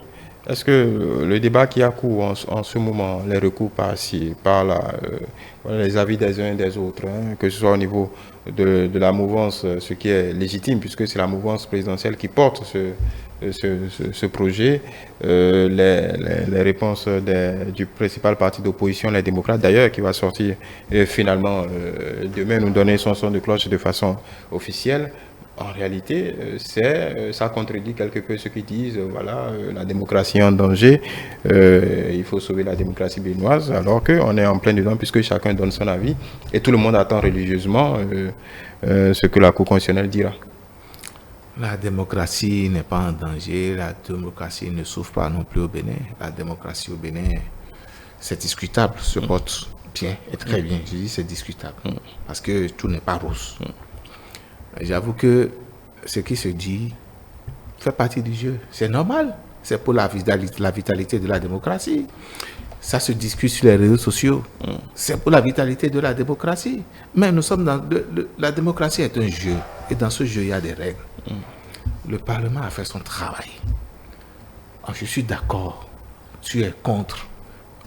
[SPEAKER 1] est-ce que le débat qui a cours en ce moment, les recours par-ci, par-là, les avis des uns et des autres, que ce soit au niveau de la mouvance, ce qui est légitime, puisque c'est la mouvance présidentielle qui porte ce projet, les réponses du principal parti d'opposition, les démocrates d'ailleurs, qui va sortir finalement demain nous donner son son de cloche de façon officielle. En réalité, ça contredit quelque peu ceux qui disent voilà, la démocratie est en danger, il faut sauver la démocratie béninoise, alors qu'on est en plein dedans puisque chacun donne son avis et tout le monde attend religieusement ce que la Cour constitutionnelle dira.
[SPEAKER 2] La démocratie n'est pas en danger, la démocratie ne souffre pas non plus au Bénin. La démocratie au Bénin, c'est discutable, se porte bien et très bien. Je dis c'est discutable parce que tout n'est pas rose. J'avoue que ce qui se dit fait partie du jeu. C'est normal. C'est pour la vitalité de la démocratie. Ça se discute sur les réseaux sociaux. C'est pour la vitalité de la démocratie. Mais nous sommes dans... la démocratie est un jeu. Et dans ce jeu, il y a des règles. Le Parlement a fait son travail. Alors, je suis d'accord tu es contre,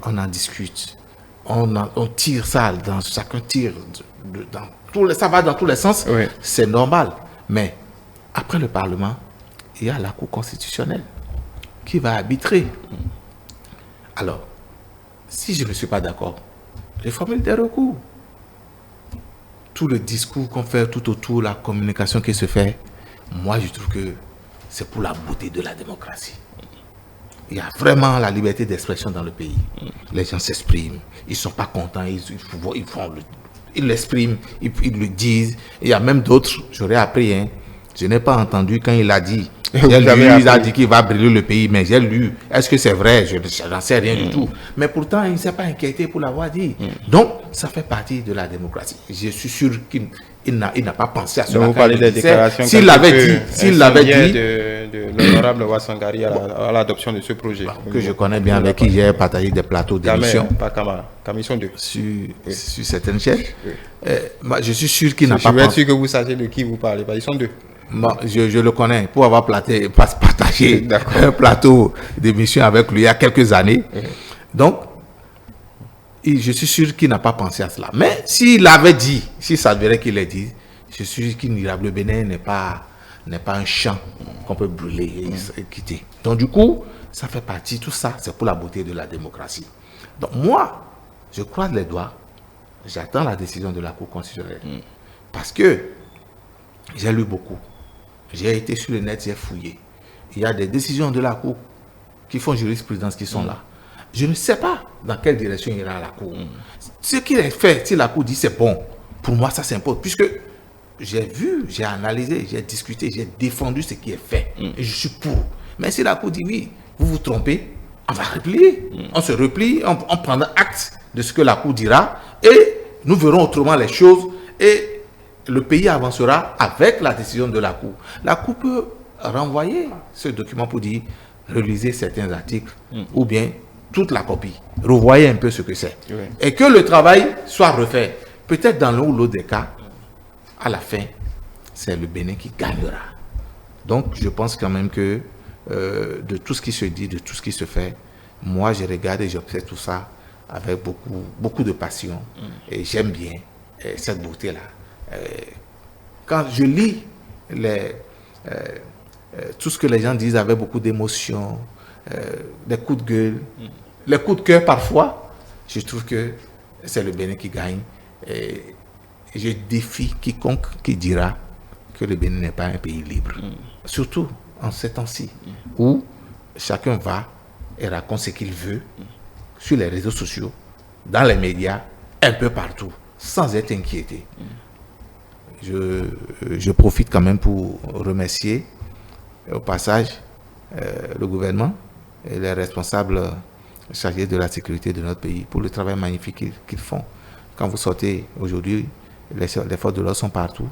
[SPEAKER 2] on en discute. On tire ça, chacun tire, ça va dans tous les sens, oui. C'est normal. Mais après le Parlement, il y a la Cour constitutionnelle qui va arbitrer. Alors, si je ne suis pas d'accord, je formule des recours. Tout le discours qu'on fait tout autour, la communication qui se fait, moi je trouve que c'est pour la beauté de la démocratie. Il y a vraiment la liberté d'expression dans le pays. Les gens s'expriment, ils ne sont pas contents, ils l'expriment, ils le disent. Il y a même d'autres, j'aurais appris, hein, je n'ai pas entendu quand il a dit. Il a dit qu'il va brûler le pays, mais j'ai lu. Est-ce que c'est vrai? Je n'en sais rien du tout. Mais pourtant, il ne s'est pas inquiété pour l'avoir dit. Donc, ça fait partie de la démocratie. Je suis sûr qu'il n'a pas pensé à cela.
[SPEAKER 1] Vous parlez des déclarations
[SPEAKER 2] s'il l'avait dit,
[SPEAKER 1] de l'honorable Ouassangari à l'adoption de ce projet.
[SPEAKER 2] Que je connais bien, avec qui j'ai partagé des plateaux d'émission.
[SPEAKER 1] Pas Camara, Commission 2.
[SPEAKER 2] Sur certaines chaînes. Je suis sûr qu'il n'a pas pensé.
[SPEAKER 1] Je suis sûr que vous savez de qui vous parlez. Ils sont deux.
[SPEAKER 2] Bon, je le connais pour avoir partagé un plateau d'émission avec lui il y a quelques années. Donc, je suis sûr qu'il n'a pas pensé à cela. Mais s'il avait dit, si ça verrait qu'il l'ait dit, je suis sûr le Bénin n'est pas un champ qu'on peut brûler et quitter. Donc du coup, ça fait partie, tout ça, c'est pour la beauté de la démocratie. Donc moi, je croise les doigts, j'attends la décision de la Cour constitutionnelle. Parce que j'ai lu beaucoup. J'ai été sur le net, j'ai fouillé. Il y a des décisions de la Cour qui font jurisprudence qui sont là. Je ne sais pas dans quelle direction ira la Cour. Ce qu'il est fait, si la Cour dit c'est bon, pour moi ça s'impose. Puisque j'ai vu, j'ai analysé, j'ai discuté, j'ai défendu ce qui est fait. Et je suis pour. Mais si la Cour dit oui, vous vous trompez, on va replier. On se replie, on prendra acte de ce que la Cour dira et nous verrons autrement les choses et le pays avancera avec la décision de la Cour. La Cour peut renvoyer ce document pour dire relisez certains articles ou bien toute la copie. Revoyez un peu ce que c'est. Oui. Et que le travail soit refait. Peut-être dans l'un ou l'autre des cas, à la fin, c'est le Bénin qui gagnera. Donc, je pense quand même que de tout ce qui se dit, de tout ce qui se fait, moi, je regarde et j'observe tout ça avec beaucoup de passion. Et j'aime bien cette beauté-là. Quand je lis tout ce que les gens disent avec beaucoup d'émotion, des coups de gueule, les coups de cœur parfois, je trouve que c'est le Bénin qui gagne. Et je défie quiconque qui dira que le Bénin n'est pas un pays libre. Surtout en ces temps-ci, où chacun va et raconte ce qu'il veut sur les réseaux sociaux, dans les médias, un peu partout, sans être inquiété. Je profite quand même pour remercier au passage le gouvernement et les responsables chargés de la sécurité de notre pays pour le travail magnifique qu'ils font. Quand vous sortez aujourd'hui, les forces de l'ordre sont partout,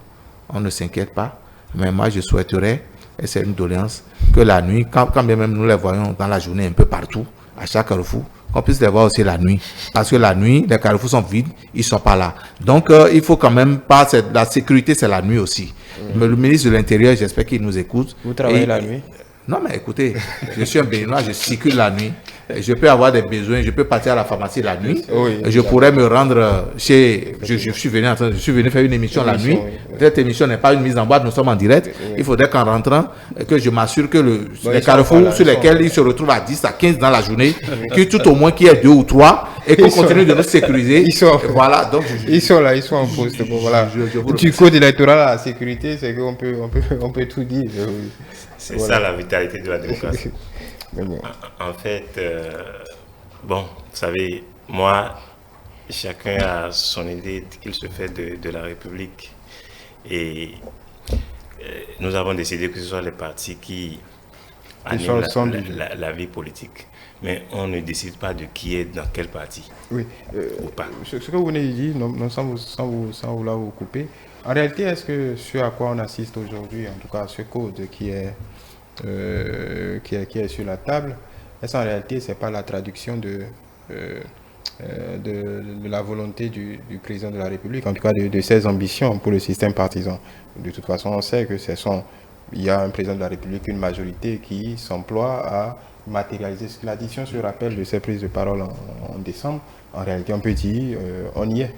[SPEAKER 2] on ne s'inquiète pas. Mais moi, je souhaiterais, et c'est une doléance, que la nuit, quand bien même nous les voyons dans la journée un peu partout, à chaque carrefour, qu'on puisse les voir aussi la nuit. Parce que la nuit, les carrefours sont vides, ils ne sont pas là. Donc, il faut quand même pas... La sécurité, c'est la nuit aussi. Mais le ministre de l'Intérieur, j'espère qu'il nous écoute.
[SPEAKER 1] Vous travaillez la nuit?
[SPEAKER 2] Non, mais écoutez, je suis un Béninois, je circule la nuit. Je peux avoir des besoins, je peux partir à la pharmacie la nuit. Oui, je pourrais me rendre chez... Je suis venu faire une émission la nuit. Oui. Cette émission n'est pas une mise en boîte, nous sommes en direct. Oui. Il faudrait qu'en rentrant, que je m'assure que les carrefours sur lesquels ils se retrouvent à 10 à 15 dans la journée, que tout au moins qu'il y ait 2 ou 3 et qu'on continue de nous sécuriser. Voilà, donc
[SPEAKER 1] ils sont là, ils sont en poste. Voilà. Du code électoral à la sécurité, c'est qu'on peut tout dire.
[SPEAKER 4] C'est ça la vitalité de la démocratie. Bon. En fait, bon, vous savez, moi, chacun a son idée qu'il se fait de la République. Et nous avons décidé que ce soit les partis qui animent la vie politique. Mais on ne décide pas de qui est dans quel parti.
[SPEAKER 1] Oui.
[SPEAKER 4] Ou pas.
[SPEAKER 1] Ce que vous venez de dire, sans vouloir vous couper, en réalité, est-ce que ce à quoi on assiste aujourd'hui, en tout cas ce code qui est sur la table, est-ce en réalité c'est pas la traduction de la volonté du président de la République, en tout cas de ses ambitions pour le système partisan? De toute façon, on sait que ce sont il y a un président de la République, une majorité qui s'emploie à matérialiser cela. Si on se rappelle de ces prises de parole en décembre, en réalité, on peut dire on y est.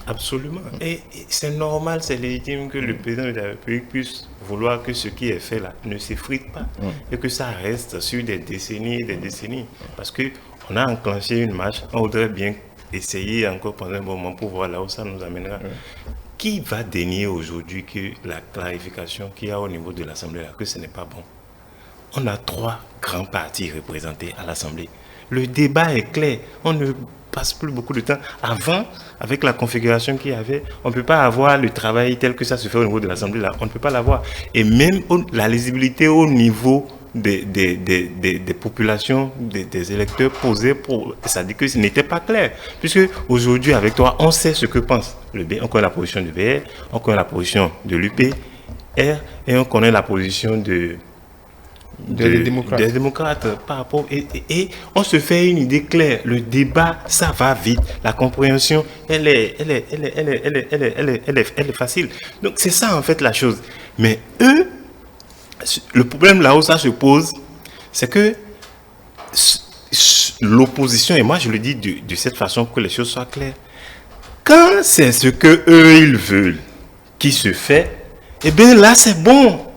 [SPEAKER 4] Absolument. Et c'est normal, c'est légitime que le président de la République puisse vouloir que ce qui est fait là ne s'effrite pas et que ça reste sur des décennies et des décennies. Parce qu'on a enclenché une marche, on voudrait bien essayer encore pendant un moment pour voir là où ça nous amènera. Qui va dénier aujourd'hui que la clarification qu'il y a au niveau de l'Assemblée là, que ce n'est pas bon? On a 3 grands partis représentés à l'Assemblée. Le débat est clair. On ne passe plus beaucoup de temps. Avant, avec la configuration qu'il y avait, on ne peut pas avoir le travail tel que ça se fait au niveau de l'Assemblée là. On ne peut pas l'avoir. Et même la lisibilité au niveau des populations, des électeurs posés, ça dit que ce n'était pas clair. Puisque aujourd'hui, avec toi, on sait ce que pense le B. On connaît la position du BR, on connaît la position de l'UPR et on connaît la position des démocrates par rapport et on se fait une idée claire. Le débat, ça va vite. La compréhension, elle est facile. Donc c'est ça en fait la chose. Mais eux, le problème là où ça se pose, c'est que l'opposition, et moi je le dis de cette façon pour que les choses soient claires, quand c'est ce que eux ils veulent qui se fait, eh bien là c'est bon.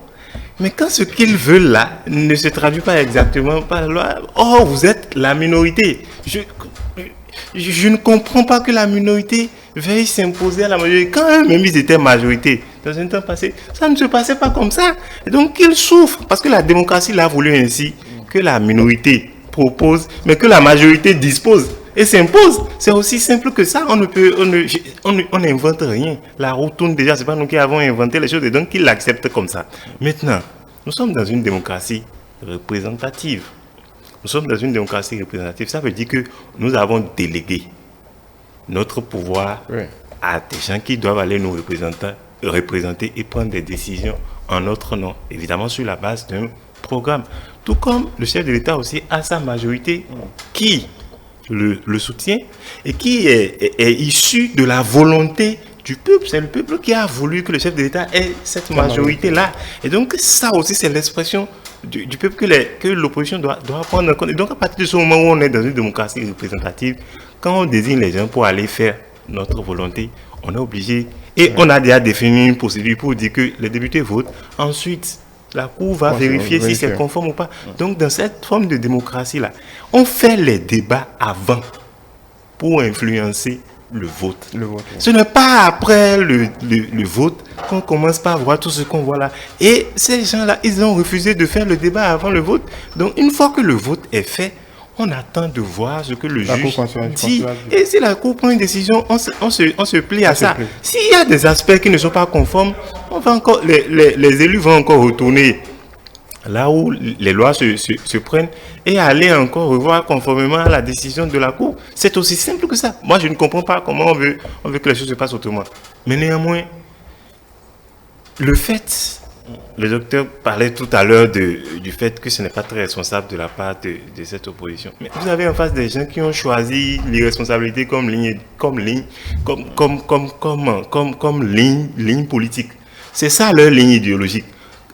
[SPEAKER 4] Mais quand ce qu'ils veulent là ne se traduit pas exactement par la loi, oh, vous êtes la minorité. Je ne comprends pas que la minorité veuille s'imposer à la majorité. Quand eux-mêmes ils étaient majorité, dans un temps passé, ça ne se passait pas comme ça. Et donc ils souffrent, parce que la démocratie l'a voulu ainsi, que la minorité propose, mais que la majorité dispose et s'impose. C'est aussi simple que ça. On n'invente rien. La roue tourne déjà. C'est pas nous qui avons inventé les choses et donc ils l'acceptent comme ça. Maintenant, nous sommes dans une démocratie représentative. Nous sommes dans une démocratie représentative. Ça veut dire que nous avons délégué notre pouvoir à des gens qui doivent aller nous représenter et prendre des décisions en notre nom. Évidemment sur la base d'un programme. Tout comme le chef de l'État aussi a sa majorité qui le soutient et qui est issu de la volonté du peuple. C'est le peuple qui a voulu que le chef de l'État ait cette majorité-là. Et donc ça aussi c'est l'expression du peuple que l'opposition doit prendre en compte. Et donc à partir de ce moment où on est dans une démocratie représentative, quand on désigne les gens pour aller faire notre volonté, on est obligé. Et on a déjà défini une procédure pour dire que les députés votent. Ensuite, la Cour va vérifier si c'est conforme ou pas. Donc, dans cette forme de démocratie-là, on fait les débats avant pour influencer le vote. Ce n'est pas après le vote qu'on commence par voir tout ce qu'on voit là. Et ces gens-là, ils ont refusé de faire le débat avant le vote. Donc, une fois que le vote est fait, on attend de voir ce que le juge dit. Et si la Cour prend une décision, on se plie à ça. S'il y a des aspects qui ne sont pas conformes, les élus vont encore retourner là où les lois se prennent et aller encore revoir conformément à la décision de la Cour. C'est aussi simple que ça. Moi, je ne comprends pas comment on veut que les choses se passent autrement. Mais néanmoins, le fait... Le docteur parlait tout à l'heure du fait que ce n'est pas très responsable de la part de cette opposition. Mais vous avez en face des gens qui ont choisi l'irresponsabilité comme ligne politique. C'est ça leur ligne idéologique.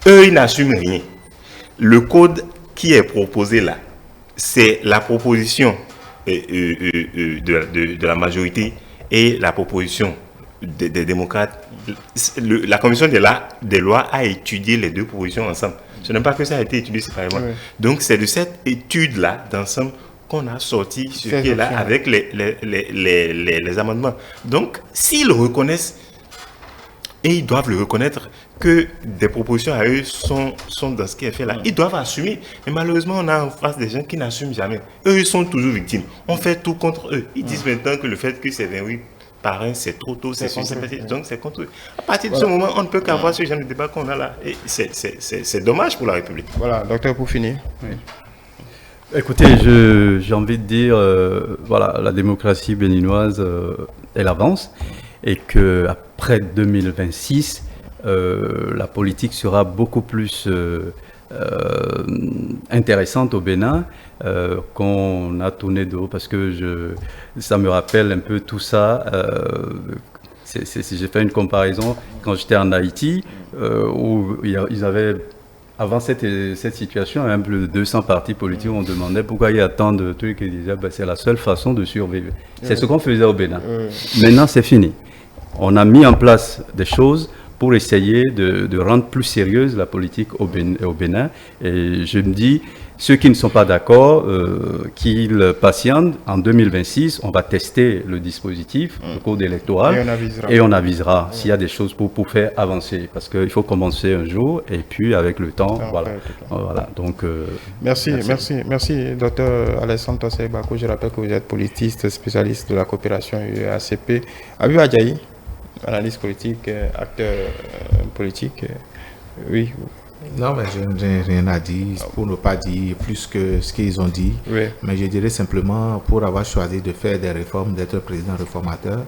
[SPEAKER 4] Eux, ils n'assument rien. Le code qui est proposé là, c'est la proposition de la majorité et la proposition des démocrates. La commission des lois a étudié les deux propositions ensemble. Ce n'est pas que ça a été étudié séparément. Oui. Donc c'est de cette étude-là d'ensemble qu'on a sorti ce qui est là avec les amendements. Donc s'ils reconnaissent, et ils doivent le reconnaître, que des propositions à eux sont dans ce qui est fait là, ils doivent assumer. Mais malheureusement, on a en face des gens qui n'assument jamais. Eux, ils sont toujours victimes. On fait tout contre eux. Ils disent maintenant que le fait que c'est 28 par un, c'est trop tôt, donc c'est contre eux. À partir de ce moment, on ne peut qu'avoir ce genre de débat qu'on a là. Et c'est dommage pour la République.
[SPEAKER 1] Voilà, docteur, pour finir.
[SPEAKER 3] Oui. Écoutez, j'ai envie de dire, voilà, la démocratie béninoise, elle avance, et qu'après 2026, la politique sera beaucoup plus intéressante au Bénin, qu'on a tourné de haut, parce que ça me rappelle un peu tout ça. Si j'ai fait une comparaison, quand j'étais en Haïti, où ils avaient, avant cette situation, plus de 200 partis politiques, on demandait pourquoi il y a tant de trucs, et ils disaient c'est la seule façon de survivre. C'est ce qu'on faisait au Bénin. Maintenant, c'est fini. On a mis en place des choses pour essayer de rendre plus sérieuse la politique au Bénin. Et je me dis, ceux qui ne sont pas d'accord, qu'ils patientent. En 2026, on va tester le dispositif, le code électoral, et on avisera s'il y a des choses pour faire avancer. Parce qu'il faut commencer un jour, et puis avec le temps, voilà. Donc,
[SPEAKER 1] merci, docteur Alessandre Tossé-Bako. Je rappelle que vous êtes politiste, spécialiste de la coopération UACP. Habib Adjaï, analyste politique, acteur politique. Oui.
[SPEAKER 2] Non, mais je n'ai rien à dire, pour ne pas dire plus que ce qu'ils ont dit.
[SPEAKER 1] Oui.
[SPEAKER 2] Mais je dirais simplement, pour avoir choisi de faire des réformes, d'être président réformateur,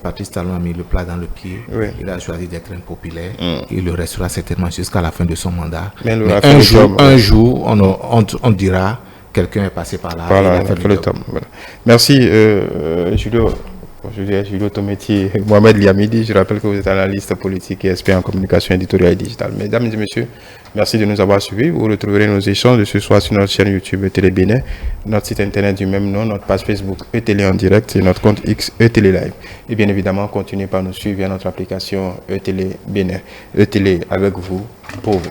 [SPEAKER 2] Patrice Talon a mis le plat dans le pied.
[SPEAKER 1] Oui.
[SPEAKER 2] Il a choisi d'être impopulaire. Il le restera certainement jusqu'à la fin de son mandat.
[SPEAKER 1] Mais
[SPEAKER 2] un jour, on dira, quelqu'un est passé par là.
[SPEAKER 1] Voilà, il a fait le temps. Voilà. Merci, Julio Tometti, Mohamed Liamidi. Je rappelle que vous êtes analyste politique et expert en communication éditoriale et digitale. Mesdames et messieurs, merci de nous avoir suivis. Vous retrouverez nos échanges de ce soir sur notre chaîne YouTube Télé Bénin, notre site internet du même nom, notre page Facebook Télé en direct et notre compte X Télé Live. Et bien évidemment, continuez par nous suivre via notre application Télé Bénin. Télé avec vous, pour vous.